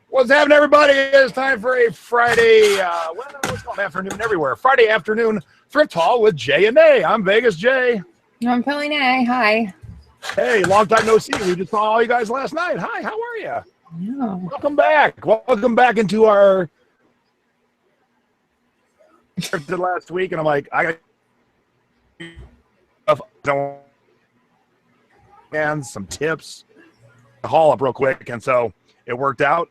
What's happening, everybody? It's time for a Friday, what's called afternoon everywhere. Friday afternoon thrift haul with Jay and Nay. I'm Vegas Jay. I'm Philly Nay. Hi. Hey, long time no see. We just saw all you guys last night. Hi, how are you? Yeah. Welcome back. Welcome back into our thrifted last week, and I'm like, I got and some tips to haul up real quick, and so it worked out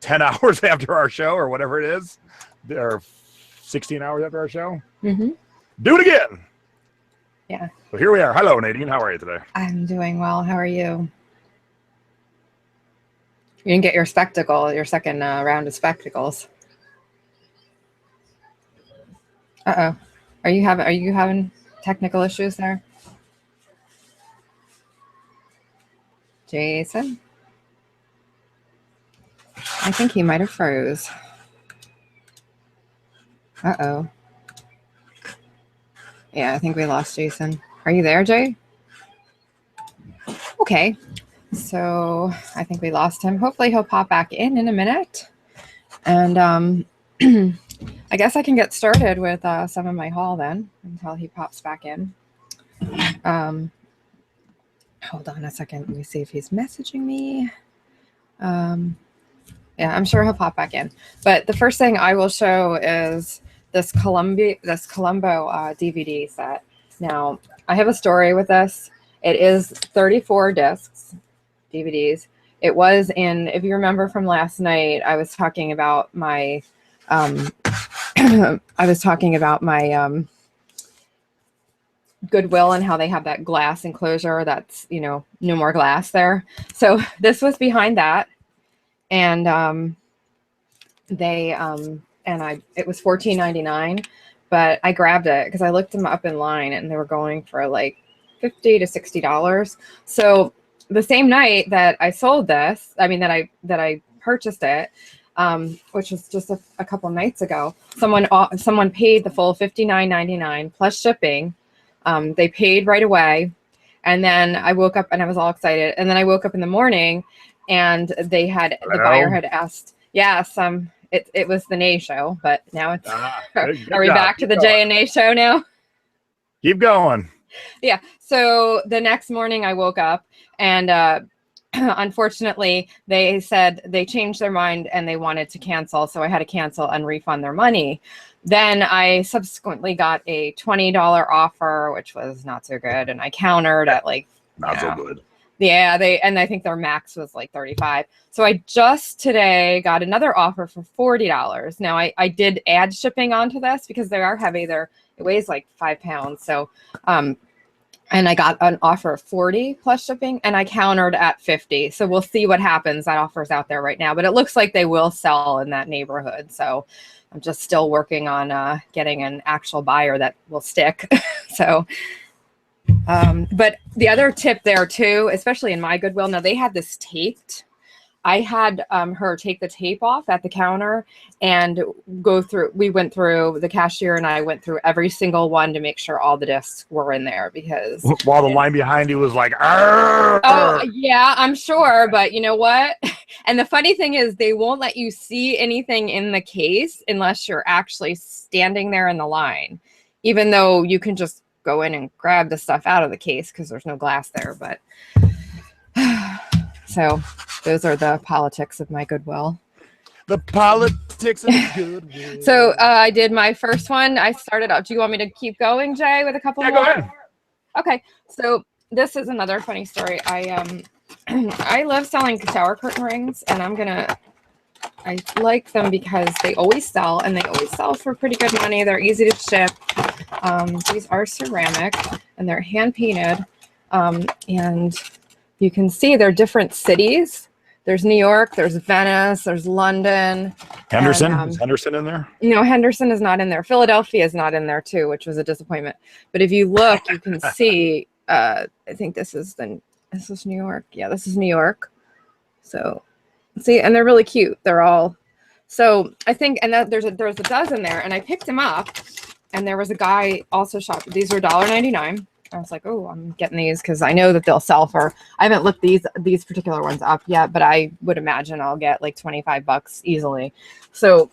10 hours after our show or whatever it is, or 16 hours after our show. Mm-hmm. Do it again. Yeah. So here we are. Hello, Nadine. How are you today? I'm doing well. How are you? You didn't get your second round of spectacles. Uh-oh. Are you having technical issues there? Jason? I think he might have froze. Uh-oh. Yeah, I think we lost Jason. Are you there, Jay? Okay. So I think we lost him. Hopefully he'll pop back in a minute. And I guess I can get started with some of my haul then until he pops back in. Hold on a second. Let me see if he's messaging me. Yeah, I'm sure he'll pop back in. But the first thing I will show is this Colombo DVD set. Now, I have a story with this. It is 34 discs, DVDs. It was in, if you remember from last night, I was talking about my Goodwill and how they have that glass enclosure that's, no more glass there. So this was behind that. And it was $14.99, but I grabbed it because I looked them up in line and they were going for like $50 to $60. So the same night that I sold this, that I purchased it, which was just a couple nights ago, someone paid the full $59.99 plus shipping. They paid right away. And then I woke up and I was all excited. And then I woke up in the morning and the buyer had asked, yes, it was the Nay show, but now it's, are we back to the Jay and Nay show now? Keep going. Yeah. So the next morning I woke up and, unfortunately they said they changed their mind and they wanted to cancel. So I had to cancel and refund their money. Then I subsequently got a $20 offer, which was not so good. And I countered at like, not so good. Yeah, I think their max was like $35. So I just today got another offer for $40. Now I did add shipping onto this because they are heavy. It weighs like 5 pounds. So, and I got an offer of $40 plus shipping and I countered at $50. So we'll see what happens. That offer's out there right now, but it looks like they will sell in that neighborhood. So I'm just still working on getting an actual buyer that will stick. So, but the other tip there too, especially in my Goodwill, now they had this taped. I had her take the tape off at the counter and we went through, the cashier and I went through every single one to make sure all the discs were in there because. While the line behind you was like, arr! Oh yeah, I'm sure. But you know what? And the funny thing is they won't let you see anything in the case unless you're actually standing there in the line, even though you can just go in and grab the stuff out of the case because there's no glass there. But so those are the politics of my Goodwill. The politics of Goodwill. So I did my first one. I started out. Do you want me to keep going, Jay, with a couple more? Go ahead. Okay. So this is another funny story. I love selling shower curtain rings, and I like them because they always sell, and they always sell for pretty good money. They're easy to ship. These are ceramic, and they're hand painted, and you can see they're different cities. There's New York, there's Venice, there's London. Henderson? Is Henderson in there? No, Henderson is not in there. Philadelphia is not in there too, which was a disappointment. But if you look, you can see, I think this is New York. Yeah, this is New York. So see, and they're really cute. They're all, so I think, and there's a dozen there, and I picked them up, and there was a guy also shopping. These were $1.99. I was like, oh, I'm getting these because I know that they'll sell for. I haven't looked these particular ones up yet, but I would imagine I'll get like $25 easily. So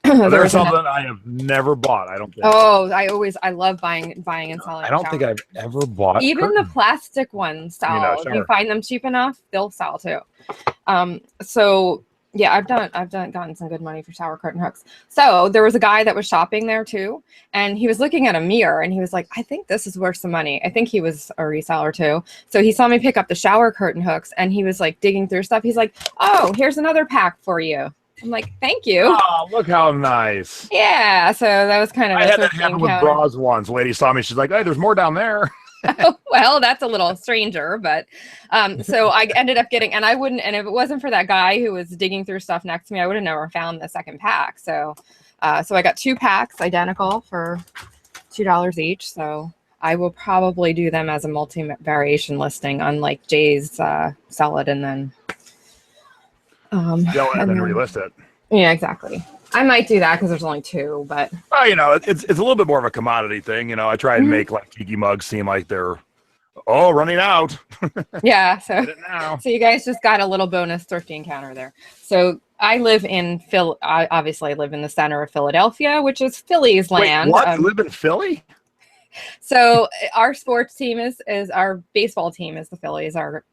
there's something I have never bought. I don't think. Oh, I love buying and selling. I don't think I've ever bought. Even the plastic ones sell. If you find them cheap enough, they'll sell too. So yeah, I've gotten some good money for shower curtain hooks. So there was a guy that was shopping there too, and he was looking at a mirror, and he was like, I think this is worth some money. I think he was a reseller too. So he saw me pick up the shower curtain hooks, and he was like digging through stuff. He's like, oh, here's another pack for you. I'm like, thank you. Oh, look how nice. Yeah, so that was kind of. I had that happen with bras once. Lady saw me. She's like, hey, there's more down there. Well, that's a little stranger, but so I ended up getting, and if it wasn't for that guy who was digging through stuff next to me, I would have never found the second pack. So I got 2 packs identical for $2 each. So I will probably do them as a multi-variation listing, unlike Jay's sell it and then and then relist it. Yeah, exactly. I might do that because there's only 2, but well, it's a little bit more of a commodity thing. I try and make like tiki mugs seem like they're running out. Yeah, so Get it now. So you guys just got a little bonus thrifty encounter there. So I live in I obviously live in the center of Philadelphia, which is Phillies land. Wait, what? You live in Philly? So our sports team is our baseball team is the Phillies. Our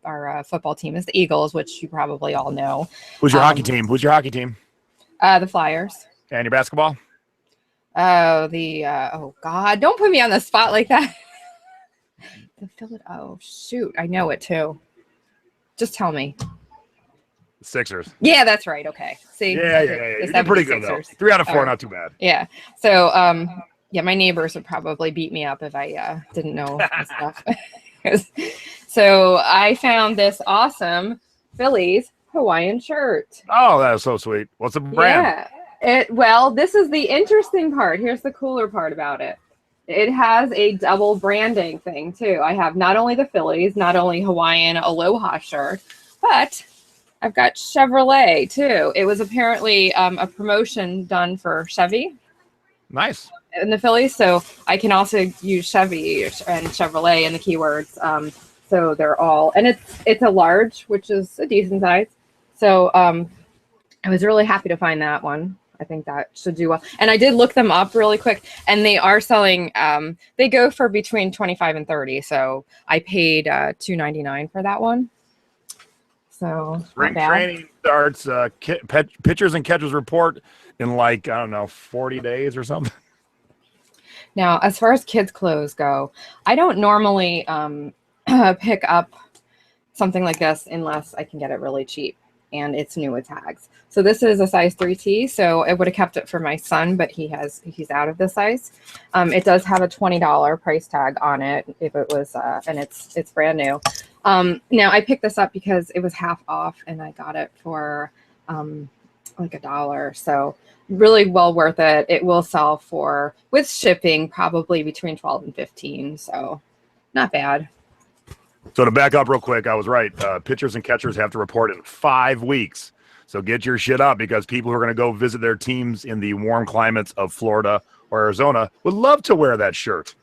football team is the Eagles, which you probably all know. Who's your hockey team? Who's your hockey team? The Flyers. And your basketball? Oh God, don't put me on the spot like that. Oh shoot, I know it too. Just tell me. Sixers. Yeah, that's right. Okay. See. Yeah. You're pretty good though. 3 out of 4, not too bad. Yeah. So yeah, my neighbors would probably beat me up if I didn't know this stuff. So I found this awesome Phillies Hawaiian shirt. Oh, that is so sweet. What's the brand? Yeah. Well, this is the interesting part. Here's the cooler part about it. It has a double branding thing too. I have not only the Phillies, not only Hawaiian Aloha shirt, but I've got Chevrolet too. It was apparently a promotion done for Chevy. Nice. In the Phillies, so I can also use Chevy and Chevrolet in the keywords. So they're all, and it's a large, which is a decent size. So I was really happy to find that one. I think that should do well. And I did look them up really quick, and they are selling. They go for between 25 and 30. So I paid $2.99 for that one. So spring training starts. Pitchers and catchers report in 40 days or something. Now, as far as kids' clothes go, I don't normally pick up something like this unless I can get it really cheap and it's new with tags. So this is a size 3T, so I would have kept it for my son, but he's out of this size. It does have a $20 price tag on it if it was, and it's brand new. Now I picked this up because it was half off and I got it for like $1. So really well worth it. It will sell for, with shipping, probably between 12 and 15. So not bad. So to back up real quick, I was right. Pitchers and catchers have to report in 5 weeks. So get your shit up because people who are going to go visit their teams in the warm climates of Florida or Arizona would love to wear that shirt.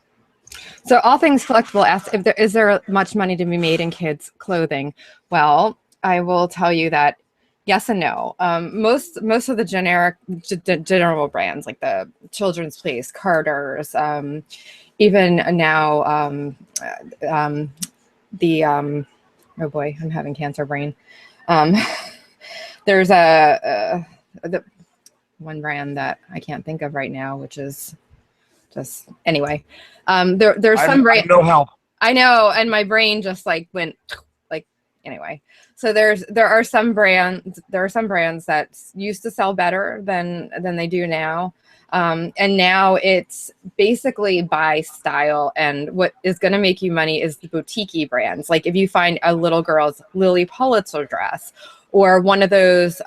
So all things collectible asks, is there much money to be made in kids' clothing? Well, I will tell you that yes and no. Most of the general brands like the Children's Place, Carter's, even now oh boy, I'm having cancer brain. There's the one brand that I can't think of right now, which is just anyway. There's some brand. No help. I know, and my brain just went anyway. So there are some brands that used to sell better than they do now. And now it's basically by style, and what is going to make you money is the boutique brands. Like if you find a little girl's Lily Pulitzer dress or one of those,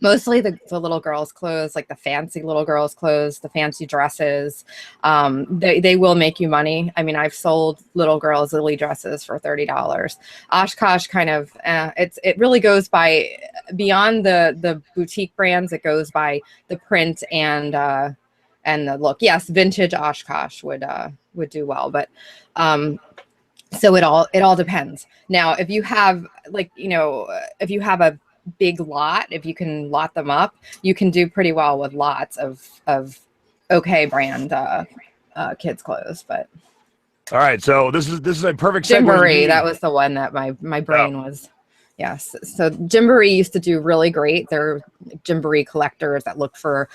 mostly the little girls' clothes, like the fancy little girls' clothes, the fancy dresses, they will make you money. I mean, I've sold little girls' Lily dresses for $30. Oshkosh kind of, it really goes by beyond the boutique brands. It goes by the print and the look. Yes, vintage Oshkosh would would do well. But so it all depends. Now, if you have if you have a big lot, if you can lot them up, you can do pretty well with lots of okay brand kids clothes. But all right, so this is a perfect segue. Gymboree, that was the one that my brain was. Yes. So Gymboree used to do really great. They're Gymboree collectors that look for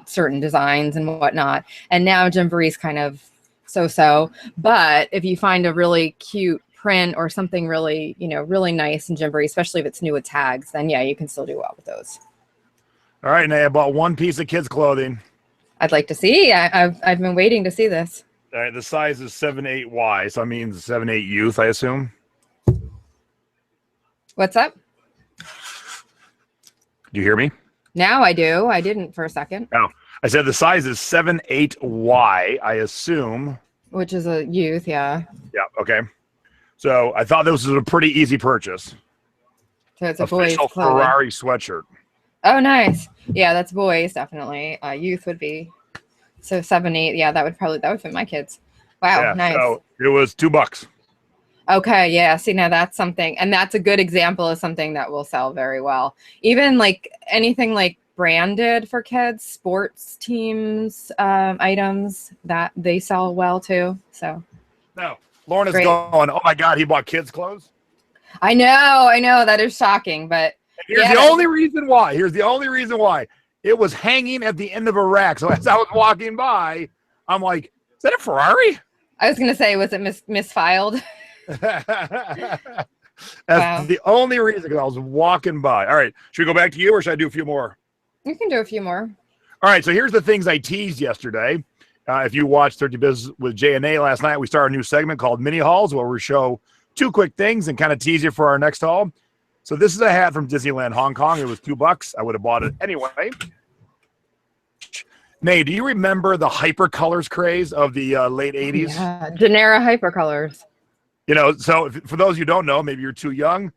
certain designs and whatnot. And now Gymboree's kind of so. But if you find a really cute print or something really, really nice in Gymboree, especially if it's new with tags, then yeah, you can still do well with those. All right, Nay, I bought one piece of kids' clothing. I'd like to see. I've been waiting to see this. All right, the size is 7'8" so that means 7'8" youth, I assume. What's up? Do you hear me? Now I do. I didn't for a second. Oh, I said the size is 7'8", I assume. Which is a youth, yeah. Yeah, okay. So I thought this was a pretty easy purchase. So it's a boy's official clothing. Ferrari sweatshirt. Oh, nice. Yeah, that's boys, definitely. Youth would be. So 7'8", yeah, that would fit my kids. Wow, Yeah, nice. So it was $2. Okay, yeah. See, now that's something, and that's a good example of something that will sell very well. Even like anything like branded for kids, sports teams, items that they sell well too. So. No, Lauren is Great. going, oh my God, he bought kids' clothes? I know, that is shocking, but. Here's the only reason why. It was hanging at the end of a rack. So as I was walking by, I'm like, is that a Ferrari? I was going to say, was it misfiled? That's Wow. the only reason, because I was walking by. All right. Should we go back to you or should I do a few more? You can do a few more. All right. So here's the things I teased yesterday. If you watched 30 Biz with J&A last night, we started a new segment called Mini Hauls where we show 2 quick things and kind of tease you for our next haul. So this is a hat from Disneyland Hong Kong. It was $2. I would have bought it anyway. Nay, do you remember the hypercolors craze of the late 80s? Yeah, Genera hypercolors. So for those you don't know, maybe you're too young,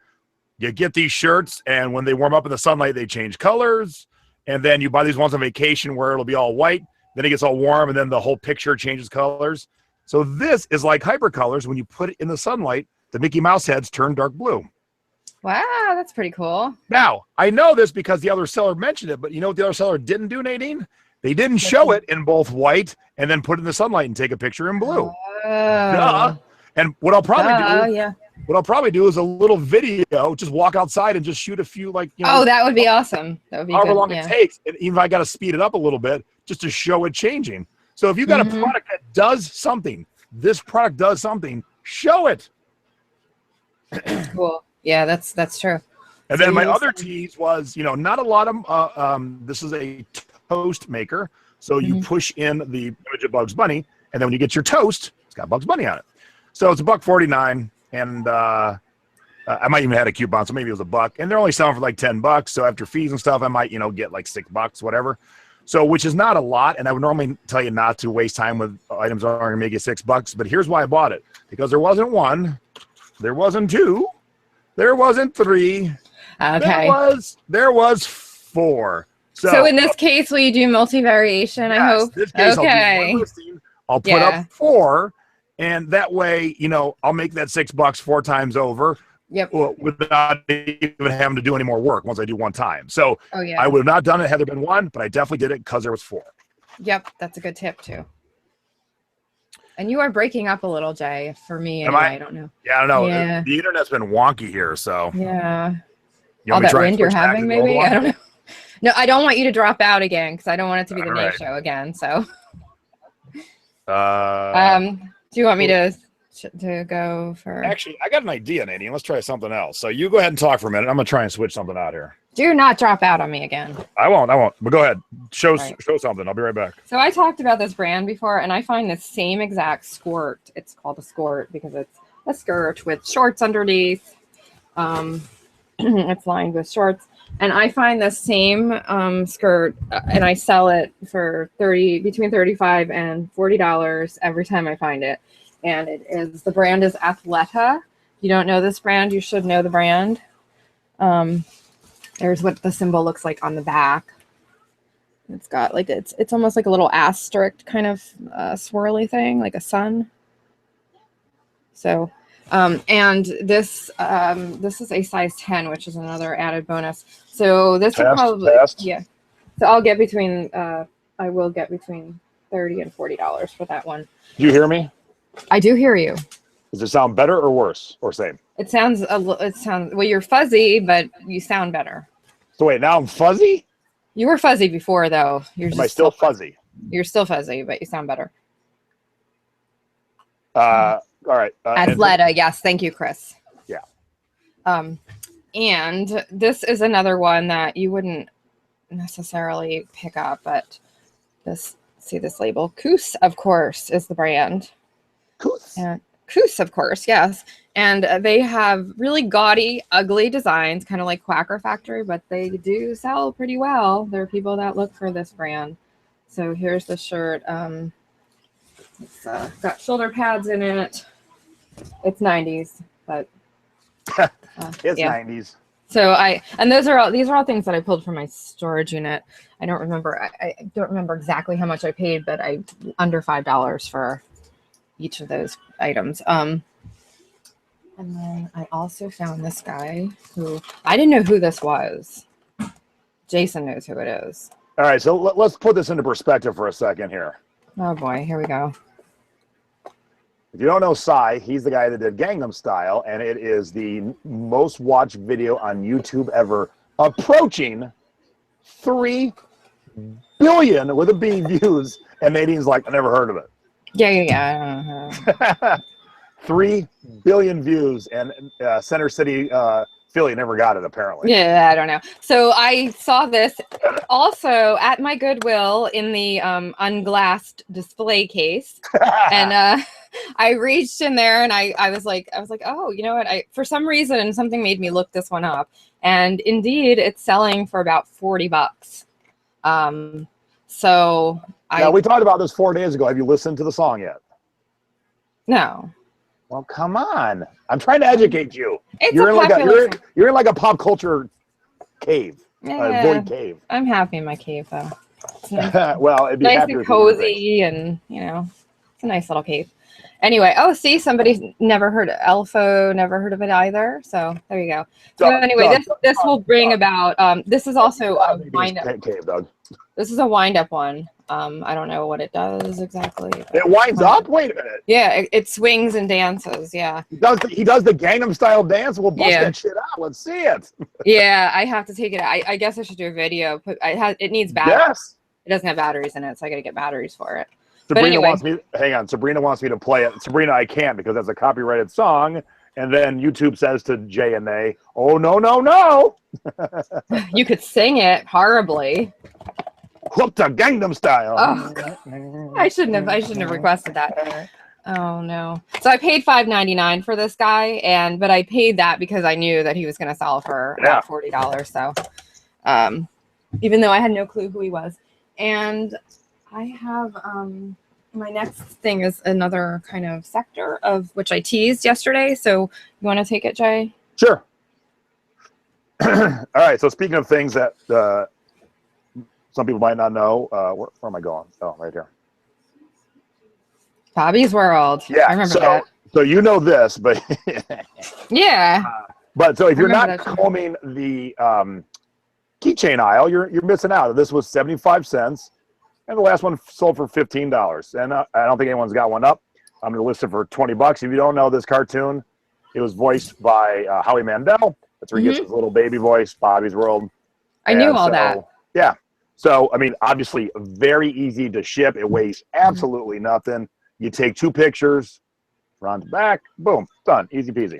you get these shirts, and when they warm up in the sunlight, they change colors. And then you buy these ones on vacation where it'll be all white. Then it gets all warm, and then the whole picture changes colors. So this is like hypercolors. When you put it in the sunlight, the Mickey Mouse heads turn dark blue. Wow, that's pretty cool. Now, I know this because the other seller mentioned it, but you know what the other seller didn't do, Nadine? They didn't show it in both white and then put it in the sunlight and take a picture in blue. Duh. And what I'll probably do is a little video, just walk outside and just shoot a few, Oh, that would be awesome. That would be however good. long it takes. And even if I got to speed it up a little bit just to show it changing. So if you got a product that does something, this product does something, show it. Cool. Yeah, that's true. And then my other tease was, not a lot of, this is a toast maker. So you push in the image of Bugs Bunny, and then when you get your toast, it's got Bugs Bunny on it. So it's $1.49, and I might even had a coupon, so maybe it was $1. And they're only selling for like $10. So after fees and stuff, I might, get like $6, whatever. So which is not a lot, and I would normally tell you not to waste time with items that are going to make you $6. But here's why I bought it: because there wasn't 1, there wasn't 2, there wasn't 3. Okay. There was 4. So in this case, will you do multi-variation? Yes, I hope. This case, okay. I'll put up 4, and that way, I'll make that $6 4 times over. Yep. Without even having to do any more work once I do one time. So I would have not done it had there been 1, but I definitely did it because there was 4. Yep, that's a good tip too. And you are breaking up a little, Jay. For me, anyway, I don't know. Yeah, I don't know. Yeah. The internet's been wonky here, so. Yeah. All that wind you're having, maybe? I don't know. No, I don't want you to drop out again because I don't want it to be the Nay show again. So. Do you want me to go for? Actually, I got an idea, Nadine. Let's try something else. So you go ahead and talk for a minute. I'm gonna try and switch something out here. Do not drop out on me again. I won't. But go ahead. Show something. I'll be right back. So I talked about this brand before, and I find the same exact skirt. It's called a skirt because it's a skirt with shorts underneath. It's lined with shorts, and I find the same skirt, and I sell it for between $35 and $40 every time I find it. And the brand is Athleta. If you don't know this brand, you should know the brand. There's what the symbol looks like on the back. It's got like it's almost like a little asterisk kind of swirly thing, like a sun. So, and this is a size 10, which is another added bonus. So this will probably, yeah. So I'll get between, I will get between $30 and $40 for that one. Do you hear me? I do hear you. Does it sound better or worse or same? It sounds well, you're fuzzy, but you sound better. So wait, now I'm fuzzy? You were fuzzy before, though. Am I still fuzzy? You're still fuzzy, but you sound better. All right. Athleta, yes. Thank you, Chris. Yeah. And this is another one that you wouldn't necessarily pick up, but see this label. Koos, of course, is the brand. Koos? Koos, of course, yes. And they have really gaudy, ugly designs, kind of like Quacker Factory, but they do sell pretty well. There are people that look for this brand. So here's the shirt. It's got shoulder pads in it. It's 90s, but it's yeah. 90s. So these are all things that I pulled from my storage unit. I don't remember. I don't remember exactly how much I paid, but under $5 for each of those items. And then I also found this guy who I didn't know who this was. Jason knows who it is. All right, so let's put this into perspective for a second here. Oh boy, here we go. If you don't know Psy, he's the guy that did Gangnam Style, and it is the most watched video on YouTube ever, approaching 3 billion with a B views, and Nadine's like, I never heard of it. Yeah. 3 billion views, and Center City, Philly never got it, apparently. Yeah, I don't know. So I saw this also at my Goodwill in the unglassed display case. And I reached in there and I was like, oh, you know what? For some reason, something made me look this one up. And indeed, it's selling for about $40. Now, we talked about this 4 days ago. Have you listened to the song yet? No. Well, come on. I'm trying to educate you. You're in like a pop culture cave, void cave. I'm happy in my cave, though. Nice. Well, it'd be nice and cozy, and it's a nice little cave. Anyway, see, somebody's never heard of Elfo, never heard of it either. So there you go. So anyway, this will bring about. This is also a wind up cave, Doug. This is a wind up one. I don't know what it does exactly. It winds up? Wait a minute. Yeah, it swings and dances. Yeah. He does the Gangnam Style dance. We'll bust that shit out. Let's see it. Yeah, I have to take it. I guess I should do a video. It needs batteries. Yes. It doesn't have batteries in it, so I got to get batteries for it. Sabrina wants me to play it. Sabrina, I can't because that's a copyrighted song. And then YouTube says to Jay and they, oh, no. You could sing it horribly. Whoop the Gangnam Style. Oh, I shouldn't have requested that. Oh no. So I paid $5.99 for this guy, but I paid that because I knew that he was going to sell for about $40. So, even though I had no clue who he was, and I have my next thing is another kind of sector of which I teased yesterday. So you want to take it, Jay? Sure. All right. So speaking of things that some people might not know, where am I going? Oh, right here. Bobby's World. Yeah, I remember that. So you know this, but yeah. But so if you're not combing the keychain aisle, you're missing out. This was 75 cents, and the last one sold for $15. And I don't think anyone's got one up. I'm going to list it for $20. If you don't know this cartoon, it was voiced by Howie Mandel. That's where he gets his little baby voice, Bobby's World. I knew all that. Yeah. So, I mean, obviously, very easy to ship. It weighs absolutely nothing. You take 2 pictures, front to back, boom, done. Easy peasy.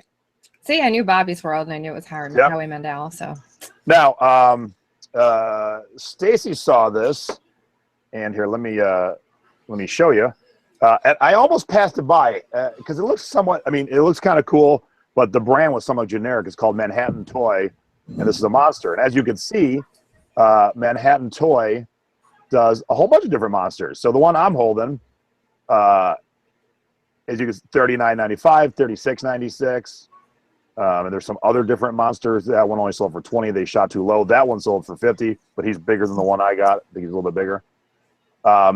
See, I knew Bobby's World, and I knew it was Howie Mandel. So now, Stacy saw this, and here, let me show you. And I almost passed it by because it looks somewhat. I mean, it looks kind of cool, but the brand was somewhat generic. It's called Manhattan Toy, and this is a monster. And as you can see, Manhattan Toy does a whole bunch of different monsters. So the one I'm holding, as you can see, $39.95, $36.96. And there's some other different monsters. That one only sold for 20. They shot too low. That one sold for 50, but he's bigger than the one I got. I think he's a little bit bigger.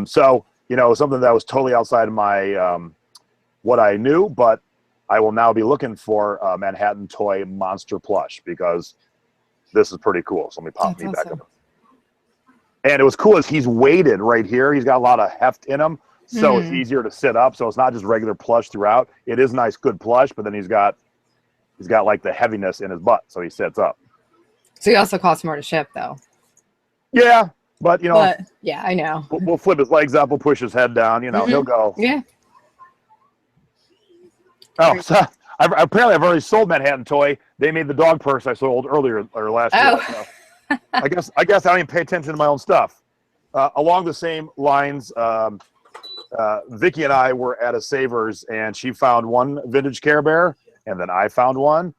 So, you know, something that was totally outside of my what I knew, but I will now be looking for a Manhattan Toy Monster Plush because this is pretty cool. So let me pop That's me back awesome. up. And it was cool is he's weighted right here. He's got a lot of heft in him, so it's easier to sit up. So it's not just regular plush throughout. It is nice, good plush, but then he's got like the heaviness in his butt, so he sits up. So he also costs more to ship, though. Yeah, but you know, But yeah, I know. we'll flip his legs up, we'll push his head down. You know, he'll go. Yeah. Oh, so apparently I've already sold Manhattan Toy. They made the dog purse I sold earlier or last year. So I guess I don't even pay attention to my own stuff. Along the same lines, Vicky and I were at a Savers, and she found one vintage Care Bear, and then I found one,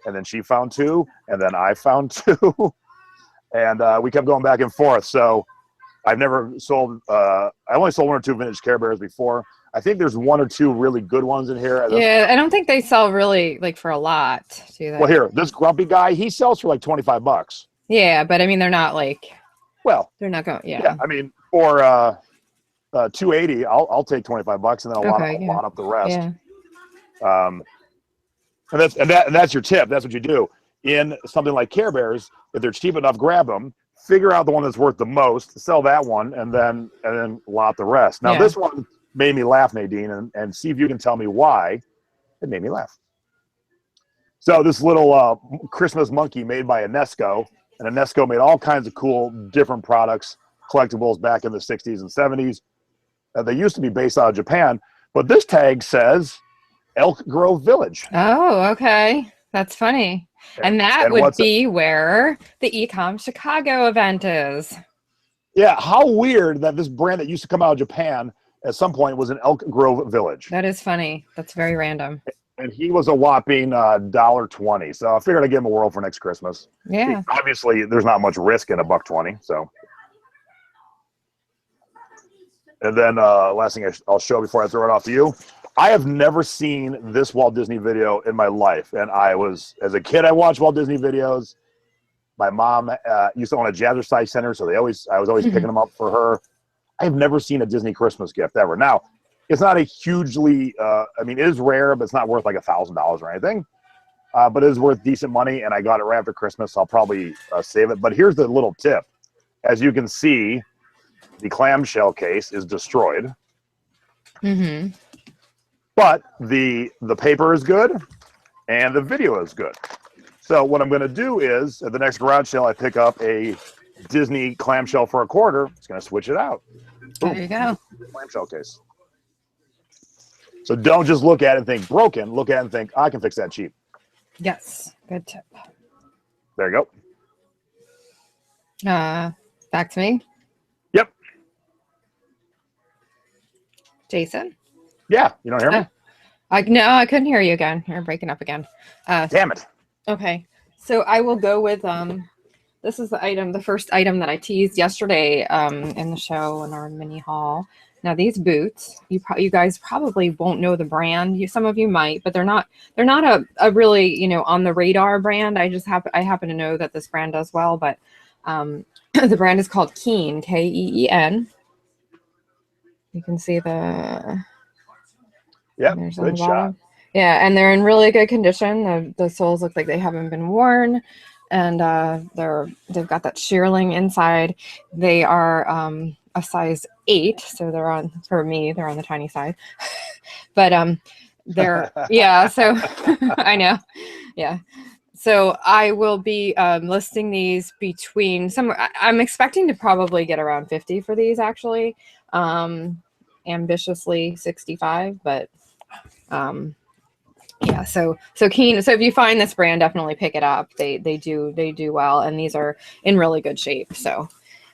and then she found two, and then I found two, and we kept going back and forth. So I've never sold. I only sold one or two vintage Care Bears before. I think there's one or two really good ones in here. Yeah, I don't think they sell really like for a lot, do they? Well, here, this grumpy guy, he sells for like $25. Yeah, but I mean, they're not like. Well, they're not going. Yeah. Yeah, I mean, for $280, I'll take $25, and then I'll lot up the rest. Yeah. And that's your tip. That's what you do in something like Care Bears. If they're cheap enough, grab them. Figure out the one that's worth the most, sell that one, and then lot the rest. Now this one made me laugh, Nadine, and see if you can tell me why it made me laugh. So this little Christmas monkey made by Enesco, and Enesco made all kinds of cool different products, collectibles back in the 60s and 70s. They used to be based out of Japan, but this tag says Elk Grove Village. Oh, okay. That's funny. And that would be where the Ecom Chicago event is. Yeah, how weird that this brand that used to come out of Japan at some point was in Elk Grove Village. That is funny. That's very random. And he was a whopping $1.20. So I figured I'd give him a whirl for next Christmas. Yeah. Obviously, there's not much risk in a $1.20. So. And then last thing I'll show before I throw it off to you. I have never seen this Walt Disney video in my life. And as a kid, I watched Walt Disney videos. My mom used to own a Jazzercise Center, so I was always picking them up for her. I have never seen a Disney Christmas gift ever. Now, it's not a hugely, I mean, it is rare, but it's not worth like $1,000 or anything. But it is worth decent money, and I got it right after Christmas, so I'll probably save it. But here's the little tip. As you can see, the clamshell case is destroyed. But the paper is good, and the video is good. So what I'm going to do is, at the next garage sale, I pick up a Disney clamshell for $0.25. It's going to switch it out. Boom. There you go. Clamshell case. So don't just look at it and think broken. Look at it and think, I can fix that cheap. Yes. Good tip. There you go. Back to me. Yep. Jason? Yeah. You don't hear me? No, I couldn't hear you again. You're breaking up again. Damn it. Okay. So I will go with this is the first item that I teased yesterday in the show in our mini haul. Now these boots, you guys probably won't know the brand. Some of you might, but they're not a really, on the radar brand. I happen to know that this brand does well, but the brand is called Keen, K-E-E-N. You can see the good shot. Yeah, and they're in really good condition. The soles look like they haven't been worn, and they've got that shearling inside. They are a size 8, so they're on the tiny side. But they're so I know. Yeah. So I will be listing these between I'm expecting to probably get around 50 for these actually. Ambitiously 65, but yeah, so Keen. So if you find this brand, definitely pick it up. They do well, and these are in really good shape. So,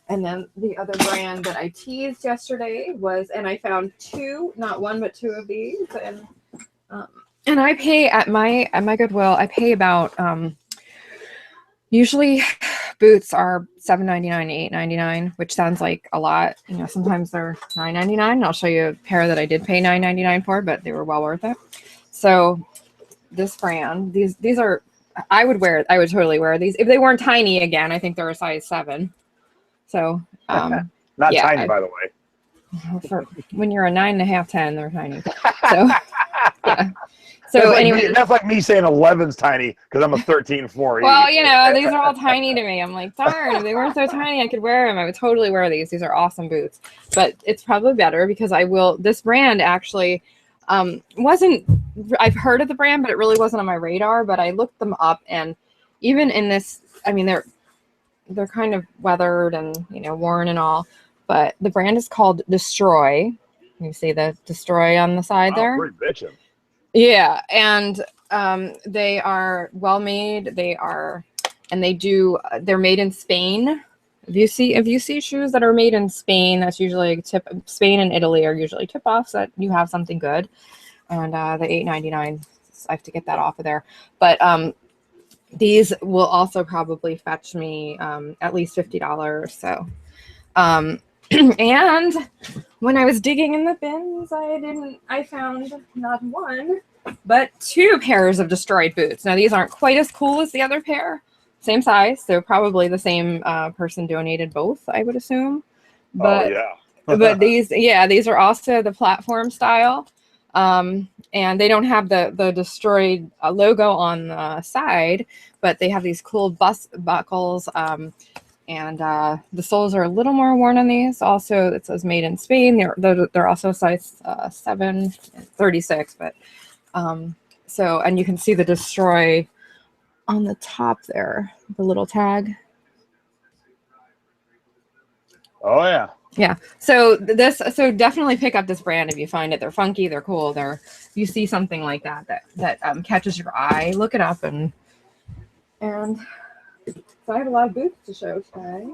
and then the other brand that I teased yesterday was, and I found not one but two of these, and I pay at my Goodwill. I pay about usually boots are $7.99, $8.99, which sounds like a lot. Sometimes they're $9.99. I'll show you a pair that I did pay $9.99 for, but they were well worth it. So this brand. These are, I would totally wear these if they weren't tiny. Again, I think they're a size 7. So not yeah, tiny, by the way. for when you're a 9.5, 10, they're tiny. So yeah. So that's like anyway, that's like me saying 11's tiny because I'm a 13.4. well, you know, these are all tiny to me. I'm like, darn, if they weren't so tiny, I could wear them. I would totally wear these. These are awesome boots. But it's probably better because this brand actually wasn't, I've heard of the brand, but it really wasn't on my radar. But I looked them up, and even in this, I mean, they're kind of weathered and, you know, worn and all. But the brand is called Destroy. You see the Destroy on the side there? Pretty bitchin'. Yeah, and they are well made. They're made in Spain. If you see shoes that are made in Spain, that's usually Spain and Italy are usually tip offs that you have something good. And the $8.99, I have to get that off of there. But these will also probably fetch me at least $50. So and when I was digging in the bins, I found not one, but 2 pairs of destroyed boots. Now these aren't quite as cool as the other pair, same size, so probably the same person donated both, I would assume. But, but these are also the platform style. And they don't have the destroyed logo on the side, but they have these cool buckles. And the soles are a little more worn on these. Also, it says made in Spain. They're also size 7, 36. But so, and you can see the Destroy on the top there, the little tag. Oh yeah. Yeah. So definitely pick up this brand if you find it. They're funky. They're cool. You see something like that catches your eye. Look it up and. So I have a lot of boots to show today,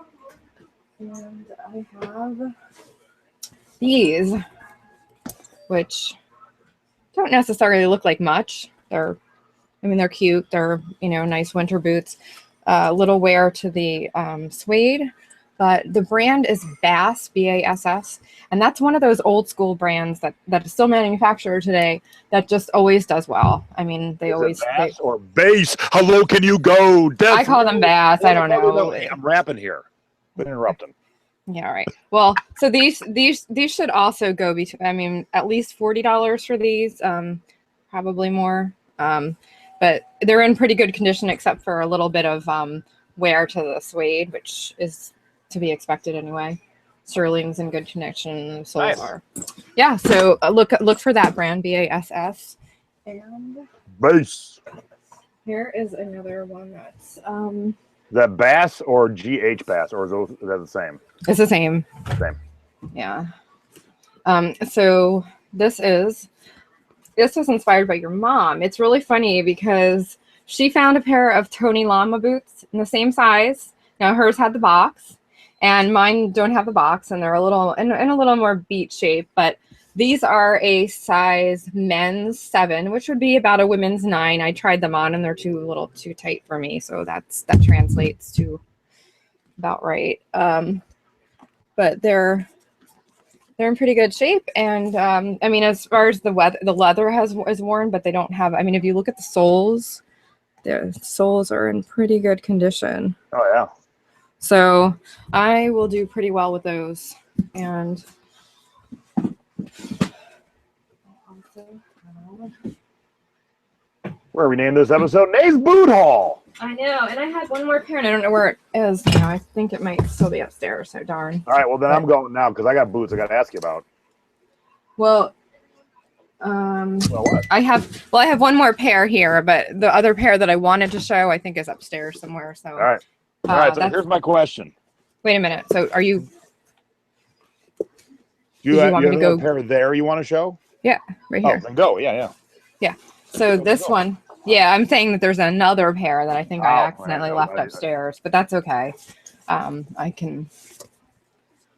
and I have these, which don't necessarily look like much. They're cute. They're, you know, nice winter boots. Little wear to the suede, but the brand is Bass, Bass, and that's one of those old school brands that is still manufactured today that just always does well. I mean, Bass or Bass. How low can you go? I call them Bass. I don't know. I'm rapping here. But interrupt them. Yeah, right. Well, so these should also go at least $40 for these, probably more. But they're in pretty good condition except for a little bit of wear to the suede, which is to be expected anyway. Sterling's in good condition. Soles are. Yeah, so look for that brand, Bass. And Bass. here is another one that's Is that Bass or GH Bass, or is that the same? It's the same. Same. Yeah. So this was inspired by your mom. It's really funny because she found a pair of Tony Lama boots in the same size. Now hers had the box, and mine don't have the box, and they're a little in a little more beat shape. But these are a size men's 7, which would be about a women's 9. I tried them on, and they're a little too tight for me, so that translates to about right. But they're in pretty good shape, and I mean, as far as the leather is worn, but they don't have. I mean, if you look at the soles are in pretty good condition. Oh yeah. So I will do pretty well with those, and where we named this episode Nate's Boot Haul. I know, and I had one more pair, and I don't know where it is. You know, I think it might still be upstairs. So darn. All right, well then I'm going now because I got boots I got to ask you about. Well, what? I have one more pair here, but the other pair that I wanted to show, I think, is upstairs somewhere. So all right. So here's my question. Wait a minute. So are you? You want me to go? Pair there you want to show? Yeah, right here. Oh, then go. Yeah. So this one. Yeah, I'm saying that there's another pair that I think I accidentally left upstairs, but that's okay. I can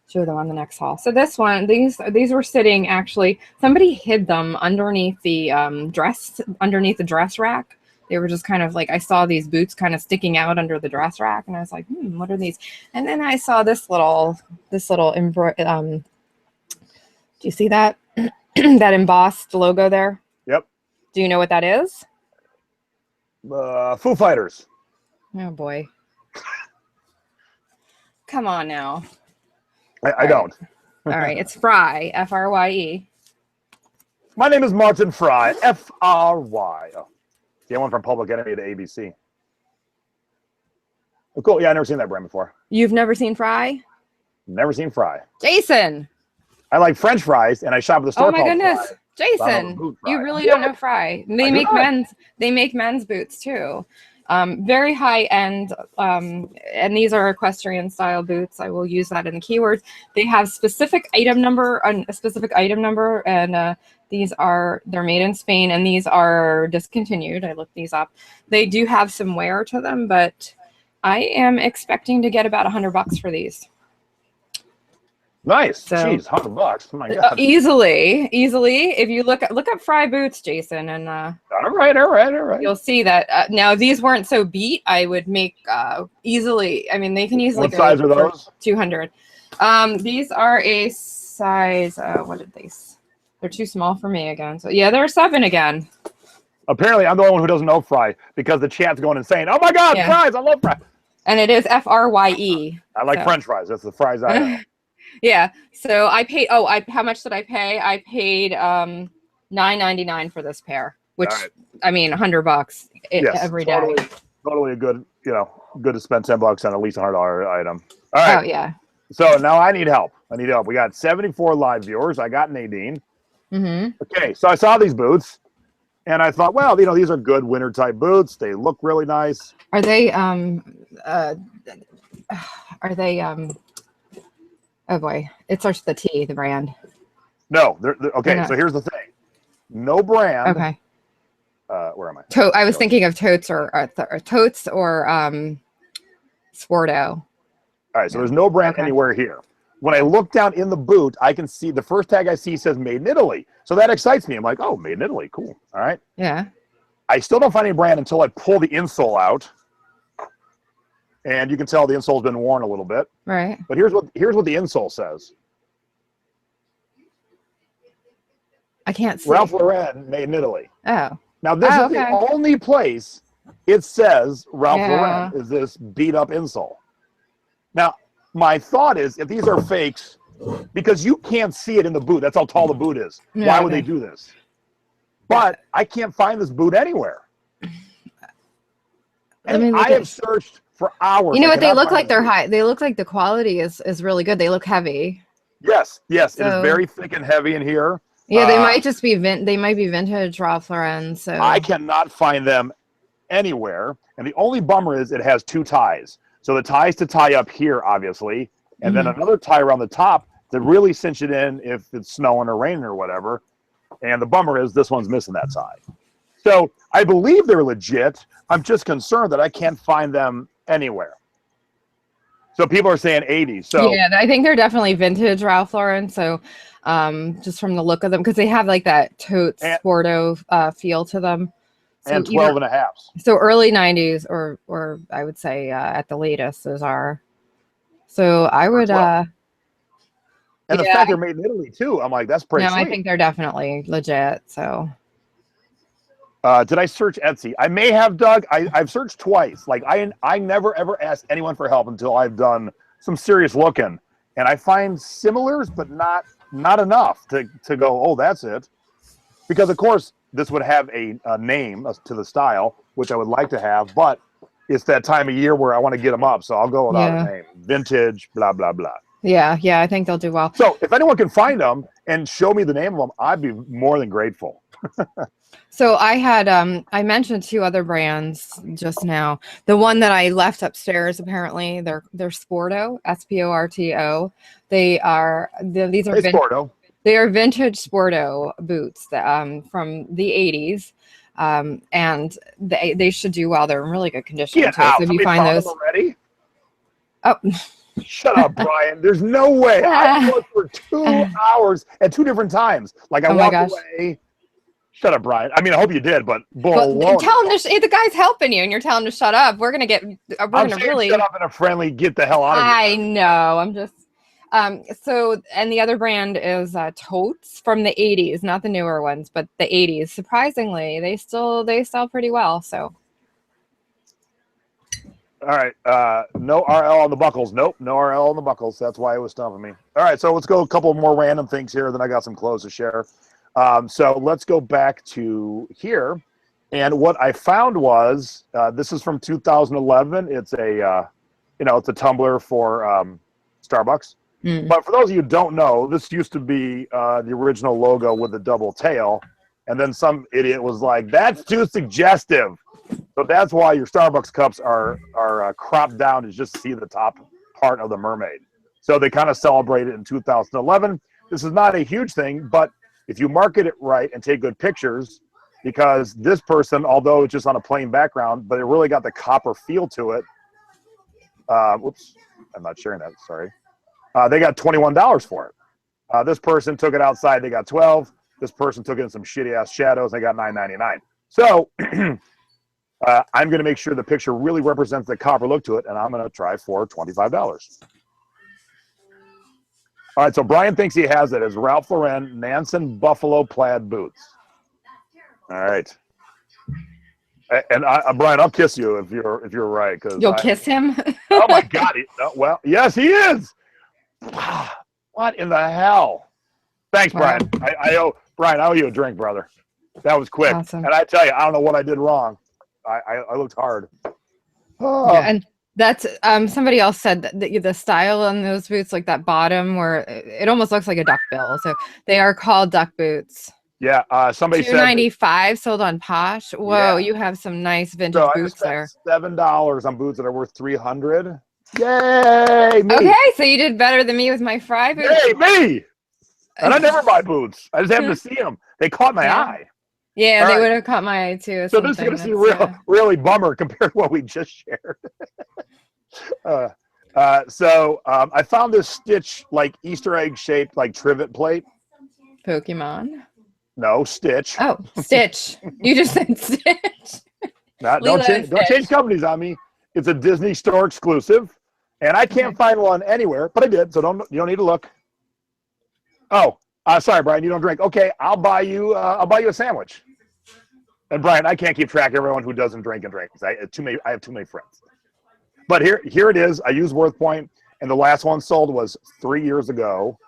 show them on the next haul. So this one, these were sitting actually. Somebody hid them underneath the dress rack. They were just kind of like, I saw these boots kind of sticking out under the dress rack, and I was like, what are these? And then I saw this little do you see that that embossed logo there? Yep. Do you know what that is? Foo Fighters. Oh boy. Come on now. I don't. All right, it's Fry, Frye. My name is Martin Fry, Fry. Oh, see, I went from Public Enemy to ABC. Oh, cool. Yeah, I've never seen that brand before. You've never seen Fry? Never seen Fry. Jason. I like French fries, and I shop at the store. Oh my called goodness, Fry. Jason, you really don't know Fry. They make men's. They make men's boots too. Very high end, and these are equestrian style boots. I will use that in the keywords. They have specific item number, a specific item number, and they're made in Spain, and these are discontinued. I looked these up. They do have some wear to them, but I am expecting to get about $100 for these. Nice. So, jeez, $100. Oh my god. Easily. If you look up Fry boots, Jason, and all right. you'll see that. Now, if these weren't so beat, I would make easily. I mean, they can easily. What size are those? 200. These are a size. What did they? They're too small for me again. So yeah, they're a 7 again. Apparently, I'm the only one who doesn't know Fry because the chat's going insane. Oh my god, fries! I love fries. And it is Frye. I like French fries. That's the fries I know. Yeah. So I paid. How much did I pay? I paid $9.99 for this pair, which I mean, $100 every day. Totally a good, good to spend $10 on at least $100 item. All right. Oh yeah. So now I need help. We got 74 live viewers. I got Nadine. Mm-hmm. Okay. So I saw these boots, and I thought, well, these are good winter type boots. They look really nice. Are they? Oh boy, it starts with the T, the brand. No, they're okay. So here's the thing. No brand. Okay. Where am I? I was thinking of Totes or Sporto. All right, so there's no brand anywhere here. When I look down in the boot, I can see the first tag I see says Made in Italy. So that excites me. I'm like, oh, Made in Italy, cool. All right. Yeah. I still don't find any brand until I pull the insole out. And you can tell the insole's been worn a little bit. Right. But here's what the insole says. I can't see. Ralph Lauren, Made in Italy. Oh. Now this is the only place it says Ralph Lauren is this beat up insole. Now, my thought is if these are fakes, because you can't see it in the boot, that's how tall the boot is. Yeah, why would they do this? But I can't find this boot anywhere. And I have searched for hours. You know what? They look like they're high. They look like the quality is really good. They look heavy. Yes. So, it is very thick and heavy in here. Yeah, they might just be they might be vintage Ralph Lauren. So I cannot find them anywhere. And the only bummer is it has 2 ties. So the ties to tie up here, obviously, and then another tie around the top to really cinch it in if it's snowing or raining or whatever. And the bummer is this one's missing that side. So I believe they're legit. I'm just concerned that I can't find them anywhere. So people are saying 80s. So yeah, I think they're definitely vintage Ralph Lauren. So just from the look of them, because they have like that tote sporto feel to them. So and 12 and a half. So early 90s or I would say at the latest those are. So I would and the fact they're made in Italy too. I'm like, that's pretty sweet. I think they're definitely legit. So did I search Etsy? I may have, Doug. I've searched twice. Like I never ever asked anyone for help until I've done some serious looking, and I find similars, but not enough to go, oh, that's it. Because of course this would have a name to the style, which I would like to have, but it's that time of year where I want to get them up, so I'll go without a name. Vintage, blah blah blah. Yeah, I think they'll do well. So if anyone can find them and show me the name of them, I'd be more than grateful. So I had I mentioned 2 other brands just now. The one that I left upstairs, apparently they're Sporto, Sporto. These are Sporto. They are vintage Sporto boots from the 80s. And they should do well. They're in really good condition too. So if you find those already. Oh, shut up, Brian. There's no way. I looked for 2 hours at 2 different times. Like I walked away. Shut up, Brian. I mean, I hope you did, but tell him the guy's helping you, and you're telling him to shut up. We're gonna really shut up in a friendly. Get the hell out of here. I know. I'm just. So, and the other brand is Totes from the 80s, not the newer ones, but the 80s. Surprisingly, they sell pretty well. So, All right. No RL on the buckles. Nope. No RL on the buckles. That's why it was stumping me. All right. So let's go a couple more random things here. Then I got some clothes to share. So let's go back to here. And what I found was this is from 2011. It's a, it's a tumbler for Starbucks. Mm. But for those of you who don't know, this used to be the original logo with a double tail. And then some idiot was like, that's too suggestive. So that's why your Starbucks cups are cropped down to just see the top part of the mermaid. So they kind of celebrated in 2011. This is not a huge thing, but if you market it right and take good pictures, because this person, although it's just on a plain background, but it really got the copper feel to it. Whoops, I'm not sharing that, sorry. They got $21 for it. This person took it outside, they got 12. This person took it in some shitty ass shadows, they got $9.99. So I'm going to make sure the picture really represents the copper look to it, and I'm going to try for $25. All right, so Brian thinks he has it as Ralph Lauren Nansen Buffalo plaid boots. All right, and Brian, I'll kiss you if you're right. Cause You'll kiss him? Oh my God! Well, yes, he is. What in the hell? Thanks, Wow. Brian. I owe you a drink, brother. That was quick. Awesome. And I tell you, I don't know what I did wrong. I looked hard. Oh. Yeah, and that's somebody else said that the style on those boots, like that bottom where it almost looks like a duck bill. So they are called duck boots. Yeah, somebody said $2.95 sold on Posh. Whoa, Yeah. You have some nice vintage boots there. $7 on boots that are worth $300. Yay, me! Okay, so you did better than me with my fry boots. Yay, me! And I never buy boots. I just happen to see them. They caught my eye. Yeah, All they right. would have caught my eye too. So this is going to seem really bummer compared to what we just shared. So I found this Stitch like Easter egg shaped like trivet plate. Pokemon. No, Stitch. Oh, Stitch. You just said Stitch. Don't change companies on me. It's a Disney store exclusive, and I can't find one anywhere, but I did. So you don't need to look. Oh, sorry, Brian, you don't drink. Okay, I'll buy you a sandwich. And Brian, I can't keep track of everyone who doesn't drink and drinks. I have too many friends. But here it is. I use WorthPoint, and the last one sold was 3 years ago,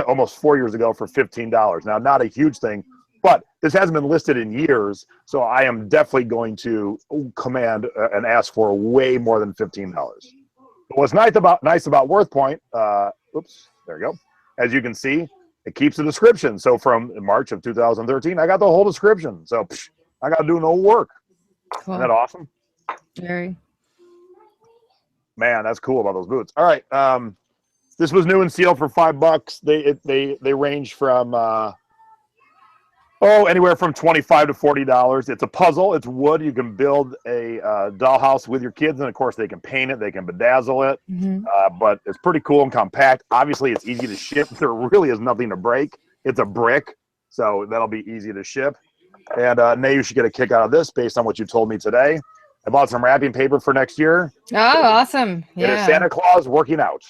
almost 4 years ago for $15. Now, not a huge thing, but this hasn't been listed in years, so I am definitely going to command and ask for way more than $15. But what's nice about WorthPoint, oops, there we go. As you can see, it keeps the description. So from March of 2013, I got the whole description. So I got to do no work. Cool. Isn't that awesome? Very. Man, that's cool about those boots. All right, this was new and sealed for $5. They range from anywhere from $25 to $40. It's a puzzle. It's wood. You can build a dollhouse with your kids, and of course they can paint it. They can bedazzle it. Mm-hmm. But it's pretty cool and compact. Obviously, it's easy to ship. There really is nothing to break. It's a brick, so that'll be easy to ship. And Nay, you should get a kick out of this based on what you told me today. I bought some wrapping paper for next year. Oh, awesome. It is Yeah. Santa Claus working out.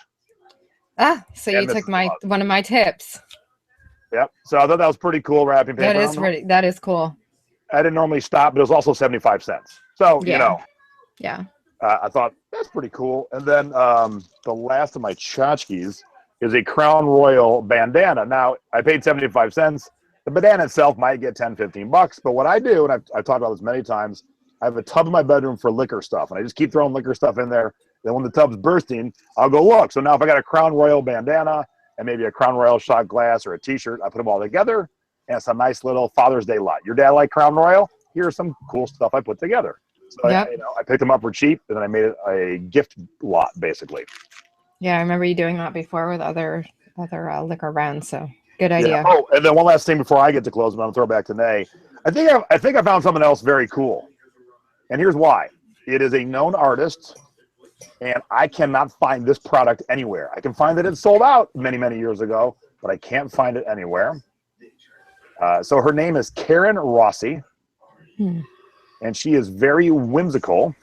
So you took one of my tips. Yep. So I thought that was pretty cool wrapping paper. That is cool. I didn't normally stop, but it was also 75 cents. So, Yeah. I thought that's pretty cool. And then the last of my tchotchkes is a Crown Royal bandana. Now, I paid 75 cents. The bandana itself might get 10, 15 bucks. But what I do, and I've talked about this many times, I have a tub in my bedroom for liquor stuff. And I just keep throwing liquor stuff in there. Then when the tub's bursting, I'll go look. So now if I got a Crown Royal bandana and maybe a Crown Royal shot glass or a T-shirt, I put them all together. And it's a nice little Father's Day lot. Your dad like Crown Royal? Here's some cool stuff I put together. So I picked them up for cheap, and then I made it a gift lot, basically. Yeah, I remember you doing that before with other liquor brands. So good idea. Yeah. Oh, and then one last thing before I get to close, but I'm gonna throw it back to Nay. I think I found something else very cool, and here's why. It is a known artist, and I cannot find this product anywhere. I can find that it sold out many, many years ago, but I can't find it anywhere. So her name is Karen Rossi. And she is very whimsical.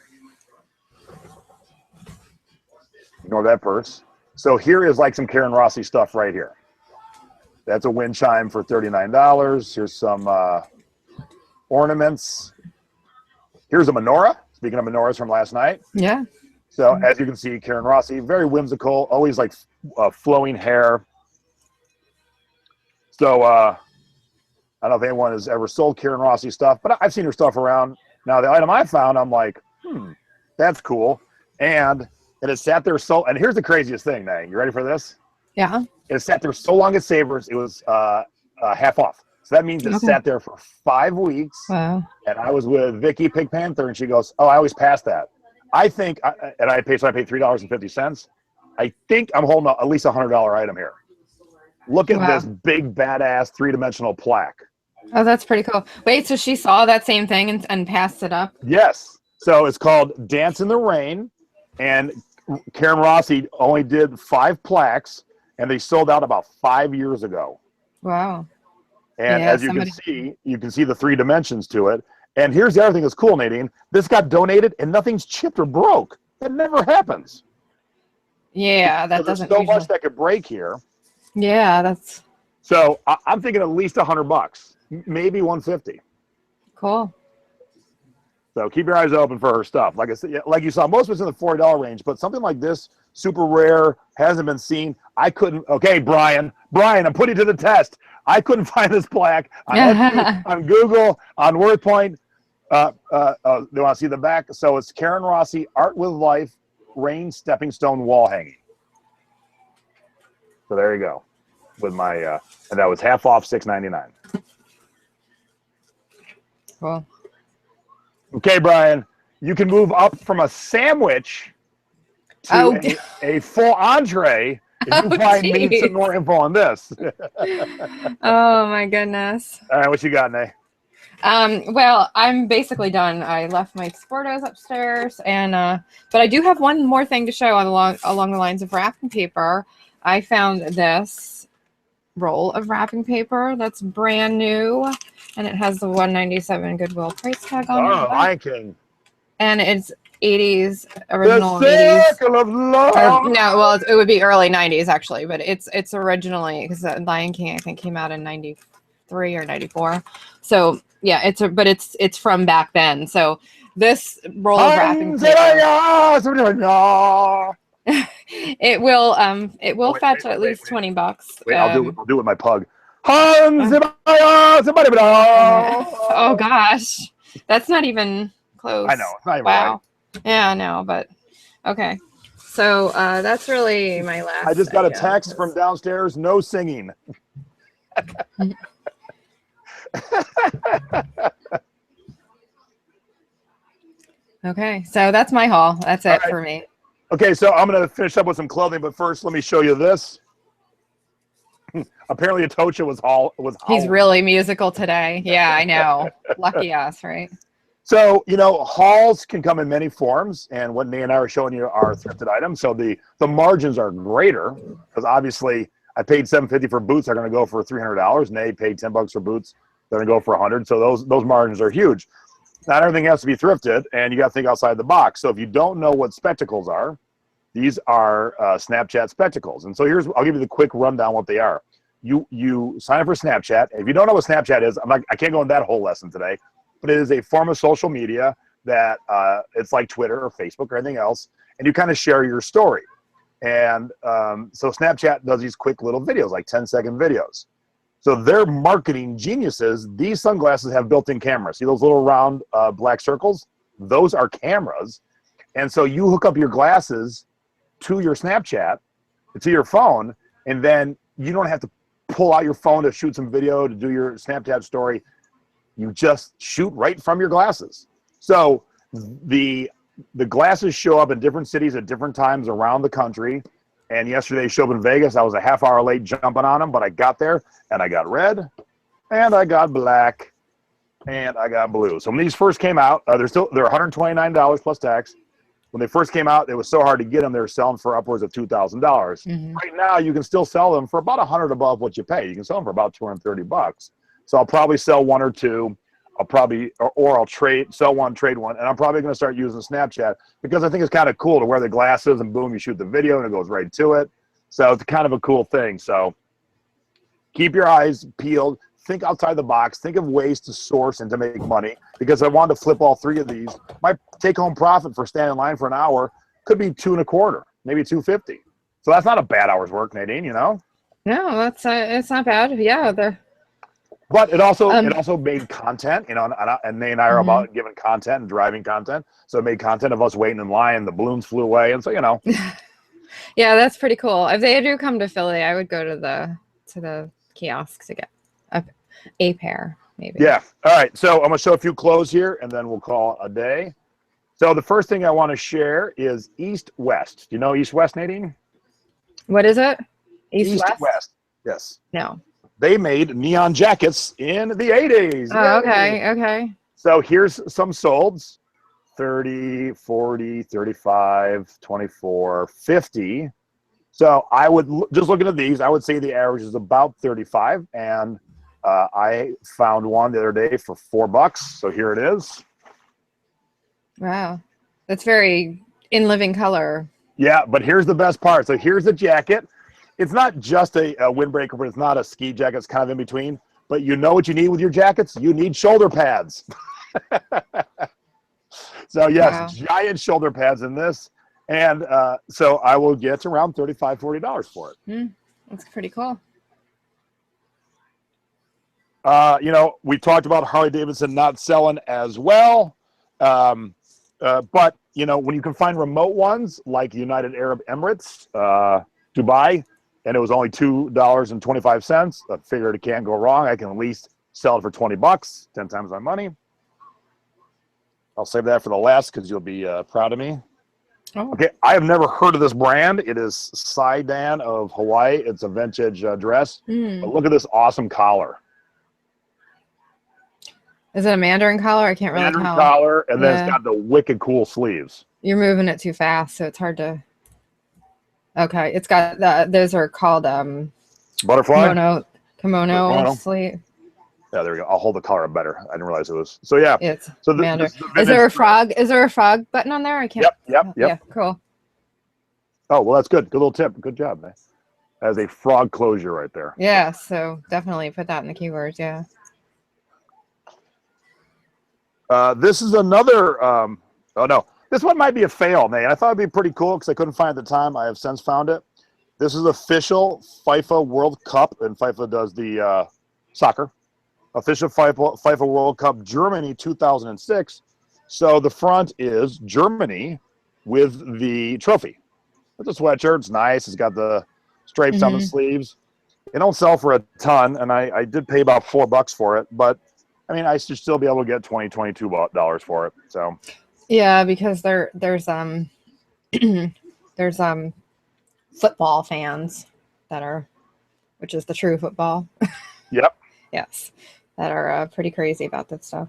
Ignore that purse. So here is like some Karen Rossi stuff right here. That's a wind chime for $39. Here's some ornaments. Here's a menorah. Speaking of menorahs from last night. Yeah. So as you can see, Karen Rossi, very whimsical, always like flowing hair. So I don't know if anyone has ever sold Karen Rossi stuff, but I've seen her stuff around. Now the item I found, I'm like, that's cool. And it has sat there so, and here's the craziest thing, Nay. You ready for this? Yeah. It sat there so long at Savers, it was half off. So that means it sat there for 5 weeks. Wow. And I was with Vicky Pig Panther, and she goes, "Oh, I always pass that." I think, and I paid $3.50. I think I'm holding at least $100 item here. Look at this big badass 3-dimensional plaque. Oh, that's pretty cool. Wait, so she saw that same thing and passed it up? Yes. So it's called Dance in the Rain, and Karen Rossi only did 5 plaques, and they sold out about 5 years ago. Wow. And as you can see the 3 dimensions to it. And here's the other thing that's cool, Nadine. This got donated, and nothing's chipped or broke. That never happens. Yeah, that doesn't. There's so much that could break here. Yeah, that's. So I'm thinking at least $100, maybe $150. Cool. So keep your eyes open for her stuff. Like I said, like you saw, most of it's in the $40 range, but something like this, super rare, hasn't been seen. I couldn't. Okay, Brian, I'm putting you to the test. I couldn't find this plaque on Google, on WordPoint. They want to see the back. So it's Karen Rossi, Art with Life, Rain Stepping Stone Wall Hanging. So there you go. With my, and that was half off, $6.99. Cool. Okay, Brian, you can move up from a sandwich to a full entree. If you need some more info on this. Oh my goodness. All right, what you got, Nay? Well, I'm basically done. I left my Sportos upstairs, and but I do have one more thing to show along the lines of wrapping paper. I found this roll of wrapping paper that's brand new, and it has the $197 Goodwill price tag on it. Oh, Lion King. And it's 80s original. The Circle of Love. No, well, it would be early 90s actually, but it's originally, because Lion King I think came out in 93 or 94. So yeah, it's from back then. So this roll of wrapping paper, it will fetch at least $20. Wait, I'll do it with my pug. Oh gosh, that's not even close. I know, it's not even wow. right. Yeah, I know, but okay. So that's really my last. I just got a text from downstairs. No singing. Okay, so that's my haul. That's it for me. Okay, so I'm going to finish up with some clothing, but first let me show you this. Apparently Atocha was howling. He's really musical today. Yeah, I know. Lucky us, right? So, hauls can come in many forms, and what Nay and I are showing you are thrifted items. So the margins are greater, because obviously I paid $750 for boots. They're going to go for $300. Nay paid $10 for boots. They're going to go for $100. So those margins are huge. Not everything has to be thrifted, and you got to think outside the box. So if you don't know what spectacles are, these are Snapchat spectacles. And so I'll give you the quick rundown what they are. You sign up for Snapchat. If you don't know what Snapchat is, I can't go into that whole lesson today, but it is a form of social media that it's like Twitter or Facebook or anything else, and you kind of share your story. And so Snapchat does these quick little videos, like 10-second videos. So they're marketing geniuses. These sunglasses have built-in cameras. See those little round black circles? Those are cameras. And so you hook up your glasses to your Snapchat, to your phone, and then you don't have to pull out your phone to shoot some video, to do your Snapchat story. You just shoot right from your glasses. So the glasses show up in different cities at different times around the country. And yesterday they showed up in Vegas. I was a half hour late jumping on them, but I got there and I got red and I got black and I got blue. So when these first came out, they're $129 plus tax. When they first came out, it was so hard to get them. They were selling for upwards of $2,000. Mm-hmm. Right now, you can still sell them for about $100 above what you pay. You can sell them for about $230. So I'll probably sell one or two. I'll sell one, trade one, and I'm probably going to start using Snapchat because I think it's kind of cool to wear the glasses and boom, you shoot the video and it goes right to it. So it's kind of a cool thing. So keep your eyes peeled. think outside the box, think of ways to source and to make money, because I wanted to flip all 3 of these. My take-home profit for standing in line for an hour could be $2.25, maybe $2.50. So that's not a bad hour's work, Nadine, you know? No, that's it's not bad. Yeah, But it also made content, you know, and Nate and I are about giving content and driving content. So it made content of us waiting in line, the balloons flew away, and so, you know. Yeah, that's pretty cool. If they do come to Philly, I would go to the kiosk to get a pair, maybe. Yeah. All right. So I'm gonna show a few clothes here, and then we'll call it a day. So the first thing I want to share is East West. Do you know East West, Nadine? What is it? East West. Yes. No. They made neon jackets in the 80s. Oh, okay. Okay. So here's some solds. 30, 40, 35, 24, 50. So I would, just looking at these, I would say the average is about 35. And I found one the other day for $4. So here it is. Wow. That's very in living color. Yeah, but here's the best part. So here's the jacket. It's not just a windbreaker, but it's not a ski jacket. It's kind of in between. But you know what you need with your jackets? You need shoulder pads. So yes, wow. Giant shoulder pads in this. And so I will get around $35, $40 for it. That's pretty cool. You know, we talked about Harley Davidson not selling as well. But, you know, when you can find remote ones like United Arab Emirates, Dubai, and it was only $2.25, I figured it can't go wrong. I can at least sell it for $20, 10 times my money. I'll save that for the last because you'll be proud of me. Oh. Okay, I have never heard of this brand. It is Saidan of Hawaii. It's a vintage dress. But look at this awesome collar. Is it a Mandarin collar? I can't really tell. Mandarin collar, and then it's got the wicked cool sleeves. You're moving it too fast, so it's hard to... Okay, it's got those are called butterfly kimono sleeve. Yeah, there we go. I'll hold the collar up better. I didn't realize it was. So yeah, it's so is there a frog? Is there a frog button on there? I can't. Yep. Yeah, cool. Oh well, that's good. Good little tip. Good job, man. As a frog closure right there. Yeah, so definitely put that in the keywords. Yeah. This is another. Oh no. This one might be a fail, man. I thought it'd be pretty cool because I couldn't find it at the time. I have since found it. This is official FIFA World Cup, and FIFA does the soccer. Official FIFA World Cup Germany 2006. So the front is Germany with the trophy. It's a sweatshirt. It's nice. It's got the stripes on the sleeves. It don't sell for a ton, and I did pay about $4 for it. But, I mean, I should still be able to get $20, $22 for it. So... Yeah, because there's football fans that are, which is the true football. Yep. Yes, that are pretty crazy about that stuff.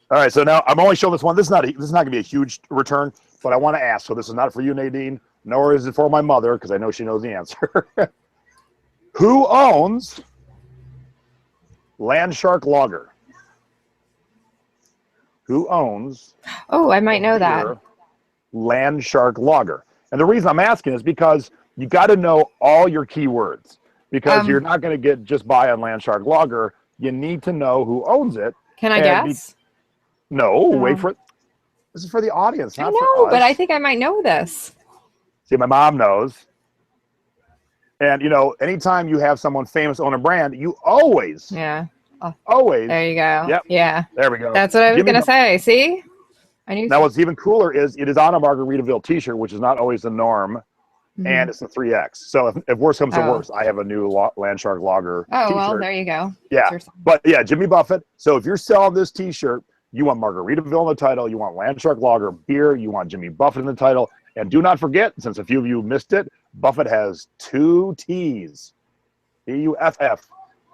All right, so now I'm only showing this one. This is not going to be a huge return, but I want to ask. So this is not for you, Nadine, nor is it for my mother because I know she knows the answer. Who owns Landshark Lager? Who owns? Oh, I might know that. Landshark Lager. And the reason I'm asking is because you got to know all your keywords because you're not going to get just buy on Landshark Lager. You need to know who owns it. Can I guess? No, wait for it. This is for the audience, not I know, for us. but I think I might know this. See, my mom knows. And, you know, anytime you have someone famous own a brand, you always... Yeah. Always. There you go. Yep. Yeah. There we go. That's what I was going to say. See? I knew. Now, what's even cooler is it is on a Margaritaville t-shirt, which is not always the norm, and it's a 3X. So if worse comes to worse, I have a new Landshark Lager t-shirt. Well, there you go. Yeah. But, yeah, Jimmy Buffett. So if you're selling this t-shirt, you want Margaritaville in the title, you want Landshark Lager beer, you want Jimmy Buffett in the title, and do not forget, since a few of you missed it, Buffett has 2 T's. B-U-F-F.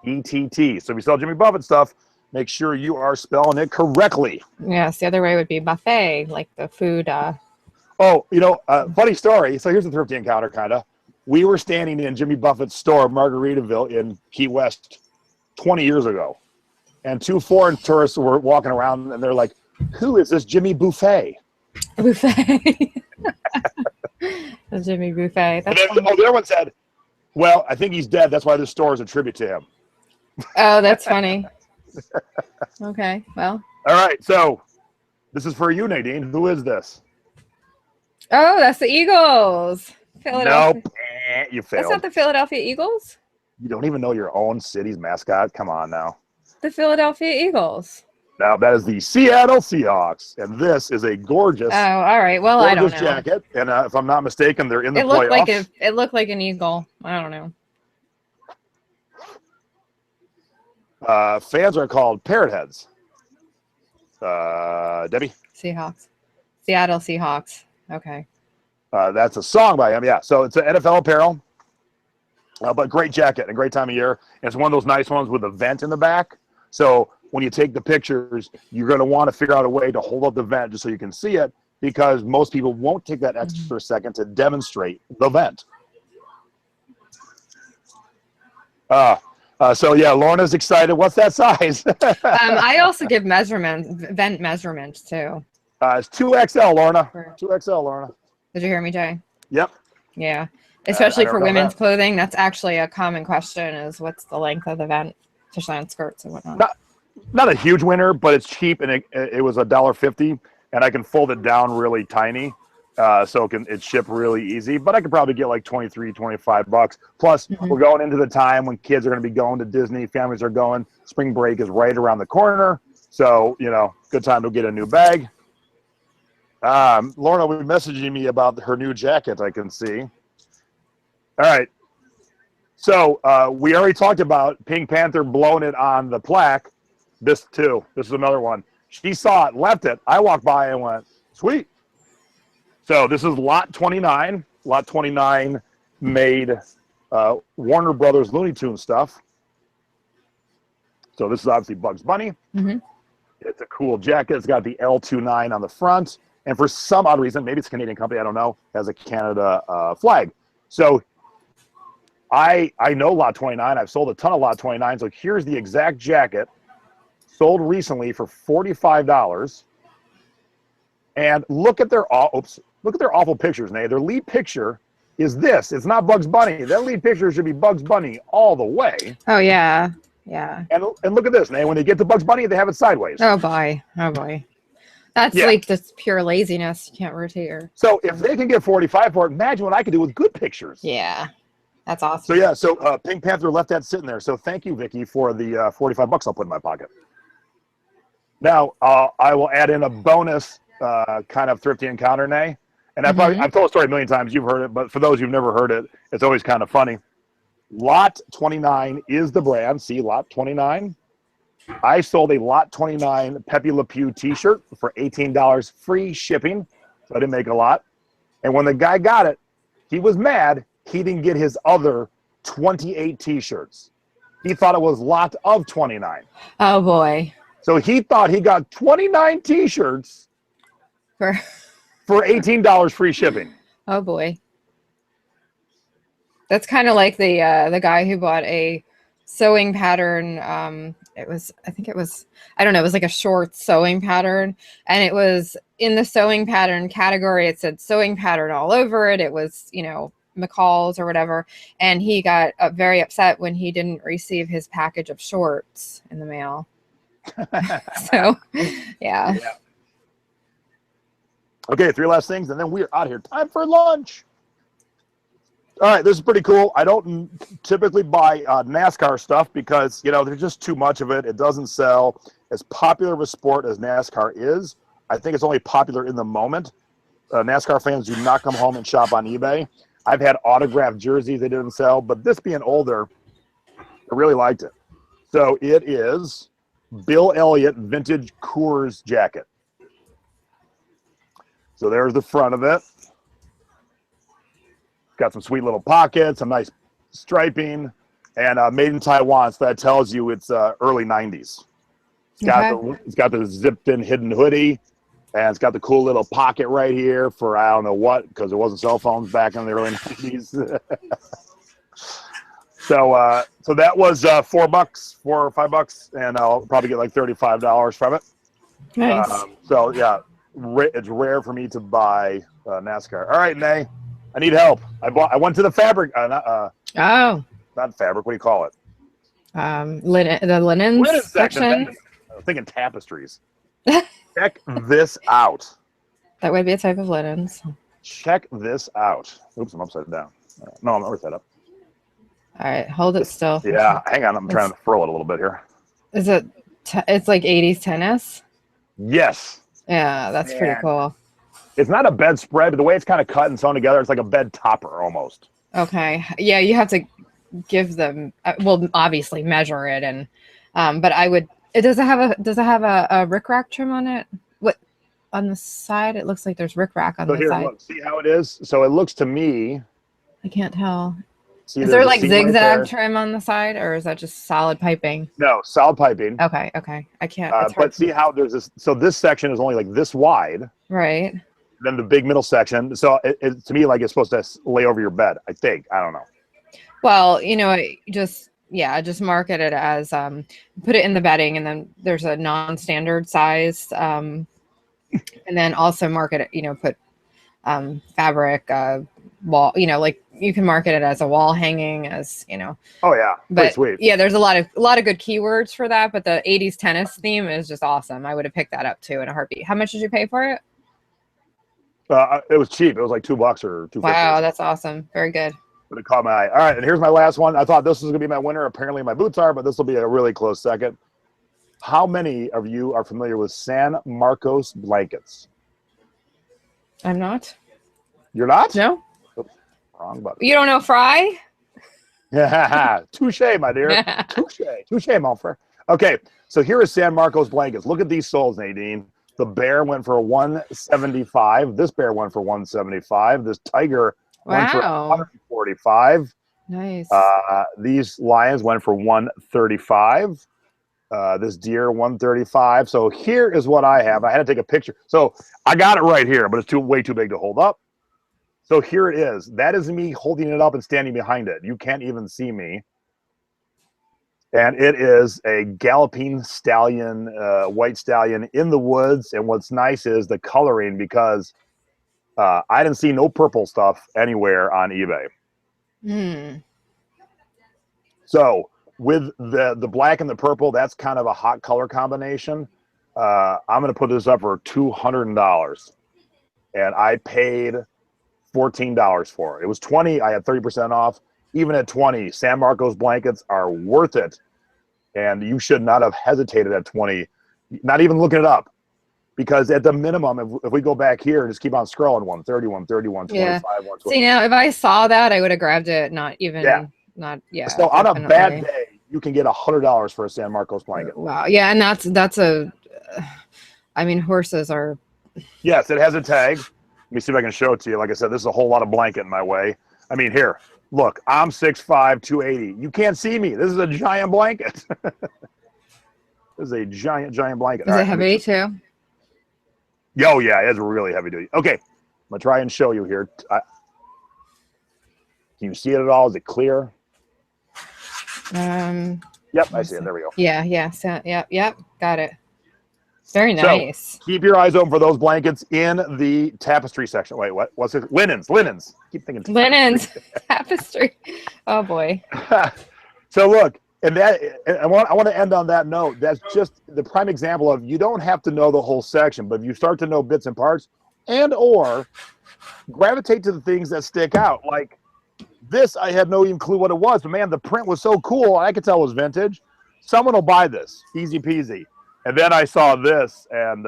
E-T-T. So if you sell Jimmy Buffett stuff, make sure you are spelling it correctly. Yes, the other way would be buffet, like the food. Oh, you know, funny story. So here's a Thrifty encounter, kind of. We were standing in Jimmy Buffett's store, Margaritaville, in Key West 20 years ago. And 2 foreign tourists were walking around, and they're like, who is this Jimmy Buffet? Buffet. The Jimmy Buffet. The other one said, well, I think he's dead. That's why this store is a tribute to him. Oh, that's funny. Okay, well. All right, so this is for you, Nadine. Who is this? Oh, that's the Eagles. Philadelphia. Nope. You That's failed. not the Philadelphia Eagles? You don't even know your own city's mascot? Come on now. The Philadelphia Eagles. Now, that is the Seattle Seahawks, and this is a gorgeous, Oh, all right. Well, I don't gorgeous know. jacket. And if I'm not mistaken, they're in the It looked playoffs. it looked like an eagle. I don't know. Fans are called parrot heads. Debbie? Seahawks. Seattle Seahawks. Okay. That's a song by him, yeah. So it's an NFL apparel, but great jacket and a great time of year. And it's one of those nice ones with a vent in the back. So when you take the pictures, you're going to want to figure out a way to hold up the vent just so you can see it, because most people won't take that extra second to demonstrate the vent. So yeah, Lorna's excited. What's that size? I also give vent measurements too. It's 2XL, Lorna. 2XL, Lorna. Did you hear me, Jay? Yep. Yeah. Especially I for don't know women's that. clothing, that's actually a common question: is what's the length of the vent, especially on skirts and whatnot. Not a huge winner, but it's cheap, and it was $1.50, and I can fold it down really tiny, so it's shipped really easy. But I could probably get like $23, $25. Plus, we're going into the time when kids are going to be going to Disney, families are going. Spring break is right around the corner, so good time to get a new bag. Lorna was messaging me about her new jacket. I can see. All right. So we already talked about Pink Panther blowing it on the plaque. This too. This is another one. She saw it, left it. I walked by and went, sweet. So this is lot 29. Lot 29 made Warner Brothers Looney Tunes stuff. So this is obviously Bugs Bunny. It's a cool jacket. It's got the L29 on the front. And for some odd reason, maybe it's a Canadian company, I don't know, has a Canada flag. So I know Lot 29. I've sold a ton of Lot 29. So here's the exact jacket. Sold recently for $45. And look at their awful pictures, Nate. Their lead picture is this. It's not Bugs Bunny. That lead picture should be Bugs Bunny all the way. Oh yeah. Yeah. And look at this, Nate. When they get to Bugs Bunny, they have it sideways. Oh boy. Oh boy. That's like just pure laziness. You can't rotate your. So if they can get 45 for it, imagine what I could do with good pictures. Yeah. That's awesome. So yeah, so Pink Panther left that sitting there. So thank you, Vicky, for the $45 I'll put in my pocket. Now I will add in a bonus kind of thrifty encounter, Nay. And I've told the story a million times. You've heard it, but for those who've never heard it, it's always kind of funny. Lot 29 is the brand. See, Lot 29. I sold a Lot 29 Pepe Le Pew T-shirt for $18 free shipping. So I didn't make a lot. And when the guy got it, he was mad. He didn't get his other 28 T-shirts. He thought it was lot of 29. Oh boy. So he thought he got 29 T-shirts for $18 free shipping. Oh boy. That's kind of like the guy who bought a sewing pattern. I think it was like a short sewing pattern, and it was in the sewing pattern category. It said sewing pattern all over it. It was, McCall's or whatever. And he got very upset when he didn't receive his package of shorts in the mail. So, yeah. Okay, 3 last things, and then we're out of here. Time for lunch. All right, this is pretty cool. I don't typically buy NASCAR stuff because, there's just too much of it. It doesn't sell. As popular of a sport as NASCAR is, I think it's only popular in the moment. NASCAR fans do not come home and shop on eBay. I've had autographed jerseys they didn't sell, but this being older, I really liked it. So it is Bill Elliott Vintage Coors jacket. So there's the front of it. Got some sweet little pockets, some nice striping, and made in Taiwan. So that tells you it's early 90s. It's got the zipped-in hidden hoodie, and it's got the cool little pocket right here for I don't know what, because there wasn't cell phones back in the early 90s. So that was $4 or $5, and I'll probably get like $35 from it. Nice. So yeah, it's rare for me to buy NASCAR. All right, Nay, I need help. I went to the fabric. Not fabric. What do you call it? The linens Linen section. section. I was thinking tapestries. Check this out. That would be a type of linens. Check this out. Oops, I'm upside down. No, I'm upside up. All right, hold it still. Yeah, hang on. I'm trying to furl it a little bit here. Is it? It's like 80s tennis. Yes. Yeah, that's pretty cool. It's not a bedspread, but the way it's kind of cut and sewn together, it's like a bed topper almost. Okay. Yeah, you have to give them. Well, obviously measure it, and but I would. It does it have a rickrack trim on it? What on the side? It looks like there's rickrack on the side. Look, see how it is? So it looks to me. I can't tell. See, is there like zigzag trim on the side, or is that just solid piping? No, solid piping. Okay. I can't. But see how there's this. So this section is only like this wide. Right. Then the big middle section. So it to me, like it's supposed to lay over your bed. I think. I don't know. Well, just market it as put it in the bedding, and then there's a non-standard size, and then also market it. Put fabric wall. Like you can market it as a wall hanging, as Oh yeah, but sweet. Yeah, there's a lot of good keywords for that. But the 80s tennis theme is just awesome. I would have picked that up too in a heartbeat. How much did you pay for it? It was cheap. It was like $2 or $2.50. Wow, that's awesome. Very good. But it caught my eye. All right, and here's my last one. I thought this was going to be my winner. Apparently my boots are, but this will be a really close second. How many of you are familiar with San Marcos blankets? I'm not. You're not? No. Oops, wrong button. You don't know Fry? Yeah, touche, my dear. Touche, mon frere. Okay, so here is San Marcos blankets. Look at these soles, Nadine. The bear went for $175. This bear went for $175. This tiger went for $145. Nice. These lions went for $135. This deer $135. So here is what I have. I had to take a picture. So I got it right here, but it's way too big to hold up. So here it is. That is me holding it up and standing behind it. You can't even see me. And it is a galloping stallion, white stallion in the woods. And what's nice is the coloring, because I didn't see no purple stuff anywhere on eBay. So with the black and the purple, that's kind of a hot color combination. I'm going to put this up for $200. And I paid $14 for it. It was $20. I had 30% off. Even at $20, San Marcos blankets are worth it. And you should not have hesitated at $20, not even looking it up. Because at the minimum, if we go back here and just keep on scrolling, 130, 130, 125, 120. See, now, if I saw that, I would have grabbed it. Not even, So on a bad day, you can get $100 for a San Marcos blanket. Wow. Yeah, and that's horses are. Yes, it has a tag. Let me see if I can show it to you. Like I said, this is a whole lot of blanket in my way. I mean, here, look, I'm 6'5", 280. You can't see me. This is a giant blanket. This is a giant blanket. Is it heavy too? Oh, yeah, it's really heavy duty. Okay, I'm going to try and show you here. Can you see it at all? Is it clear? Yep, I see it. There we go. Yeah. So, yep. Got it. Very nice. So, keep your eyes open for those blankets in the tapestry section. Wait, what? What's it? Linens. Keep thinking tapestry. Linens. Tapestry. Oh boy. So look, and I want to end on that note. That's just the prime example of you don't have to know the whole section, but if you start to know bits and parts, and or gravitate to the things that stick out. Like this, I had no even clue what it was, but man, the print was so cool. I could tell it was vintage. Someone will buy this, easy peasy. And then I saw this, and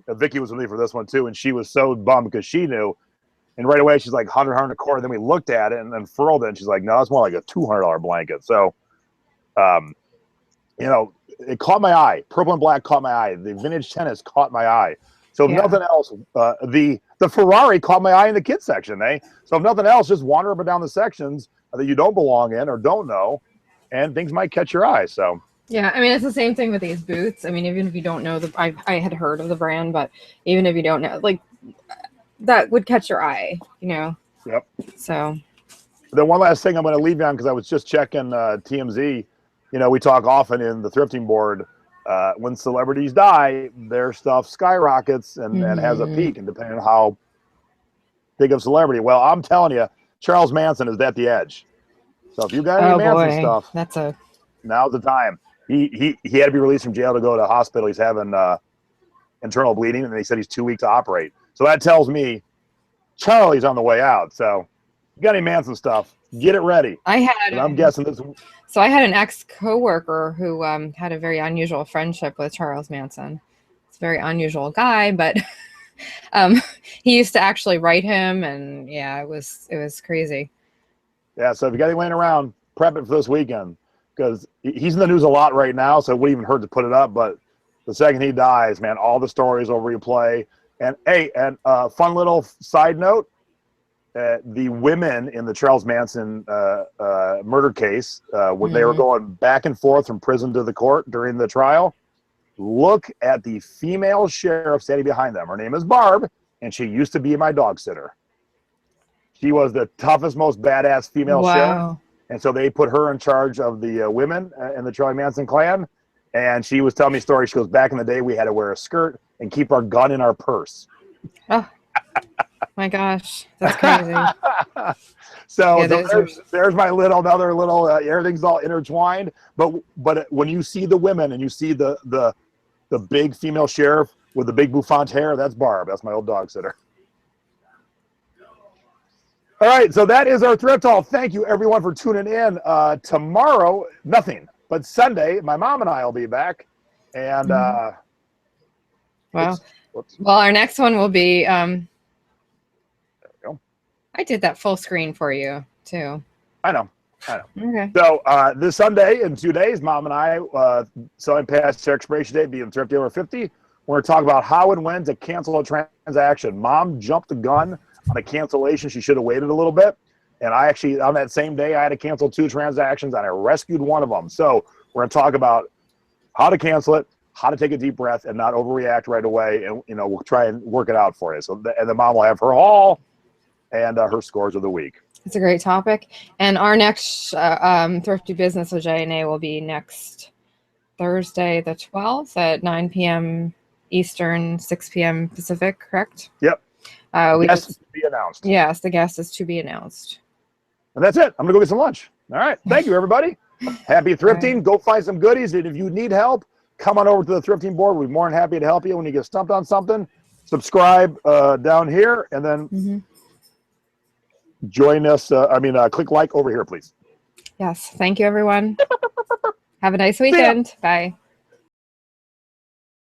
Vicky was with me for this one too, and she was so bummed because she knew. And right away, she's like, 100 a quarter. Then we looked at it and then furled it, and she's like, no, it's more like a $200 blanket. So, it caught my eye. Purple and black caught my eye. The vintage tennis caught my eye. So if nothing else, the Ferrari caught my eye in the kids section, eh? So if nothing else, just wander up and down the sections that you don't belong in or don't know, and things might catch your eye. So. Yeah, I mean, it's the same thing with these boots. I mean, even if you don't know I had heard of the brand, but even if you don't know, like, that would catch your eye, Yep. So. Then one last thing I'm going to leave you on, because I was just checking TMZ. We talk often in the thrifting board, when celebrities die, their stuff skyrockets and has a peak, and depending on how big of a celebrity. Well, I'm telling you, Charles Manson is at the edge. So if you got any Manson stuff, Now's the time. He had to be released from jail to go to hospital. He's having internal bleeding, and they said he's 2 weeks to operate. So that tells me Charlie's on the way out. So you got any Manson stuff, get it ready. I'm guessing this. So I had an ex-coworker who had a very unusual friendship with Charles Manson. It's a very unusual guy, but he used to actually write him, and yeah, it was crazy. Yeah, so if you got anything laying around, prep it for this weekend, because he's in the news a lot right now, so it wouldn't even hurt to put it up. But the second he dies, man, all the stories will replay. And hey, and fun little side note, the women in the Charles Manson murder case, when they were going back and forth from prison to the court during the trial, look at the female sheriff standing behind them. Her name is Barb, and she used to be my dog sitter. She was the toughest, most badass female sheriff. And so they put her in charge of the women in the Charlie Manson clan. And she was telling me a story. She goes, back in the day, we had to wear a skirt and keep our gun in our purse. Oh, my gosh. That's crazy. So yeah, there's my another little, everything's all intertwined. But when you see the women and you see the big female sheriff with the big bouffant hair, that's Barb. That's my old dog sitter. All right, so that is our thrift haul. Thank you, everyone, for tuning in. Tomorrow, nothing. But Sunday, my mom and I will be back. And, well, our next one will be, there we go. I did that full screen for you, too. I know. Okay. So this Sunday, in 2 days, Mom and I, selling past their expiration date, being Thrifty over 50, we're going to talk about how and when to cancel a transaction. Mom jumped the gun on a cancellation. She should have waited a little bit. And I actually, on that same day, I had to cancel 2 transactions, and I rescued one of them. So we're going to talk about how to cancel it, how to take a deep breath and not overreact right away. And, we'll try and work it out for you. So, and the mom will have her haul and her scores of the week. It's a great topic. And our next Thrifty Business with J&A will be next Thursday, the 12th at 9 p.m. Eastern, 6 p.m. Pacific, correct? Yep. Guest is to be announced. Yes, the guest is to be announced. And that's it. I'm going to go get some lunch. All right. Thank you, everybody. Happy thrifting. Right. Go find some goodies. And if you need help, come on over to the thrifting board. We're more than happy to help you when you get stumped on something. Subscribe down here, and then join us. Click like over here, please. Yes. Thank you, everyone. Have a nice weekend. Bye.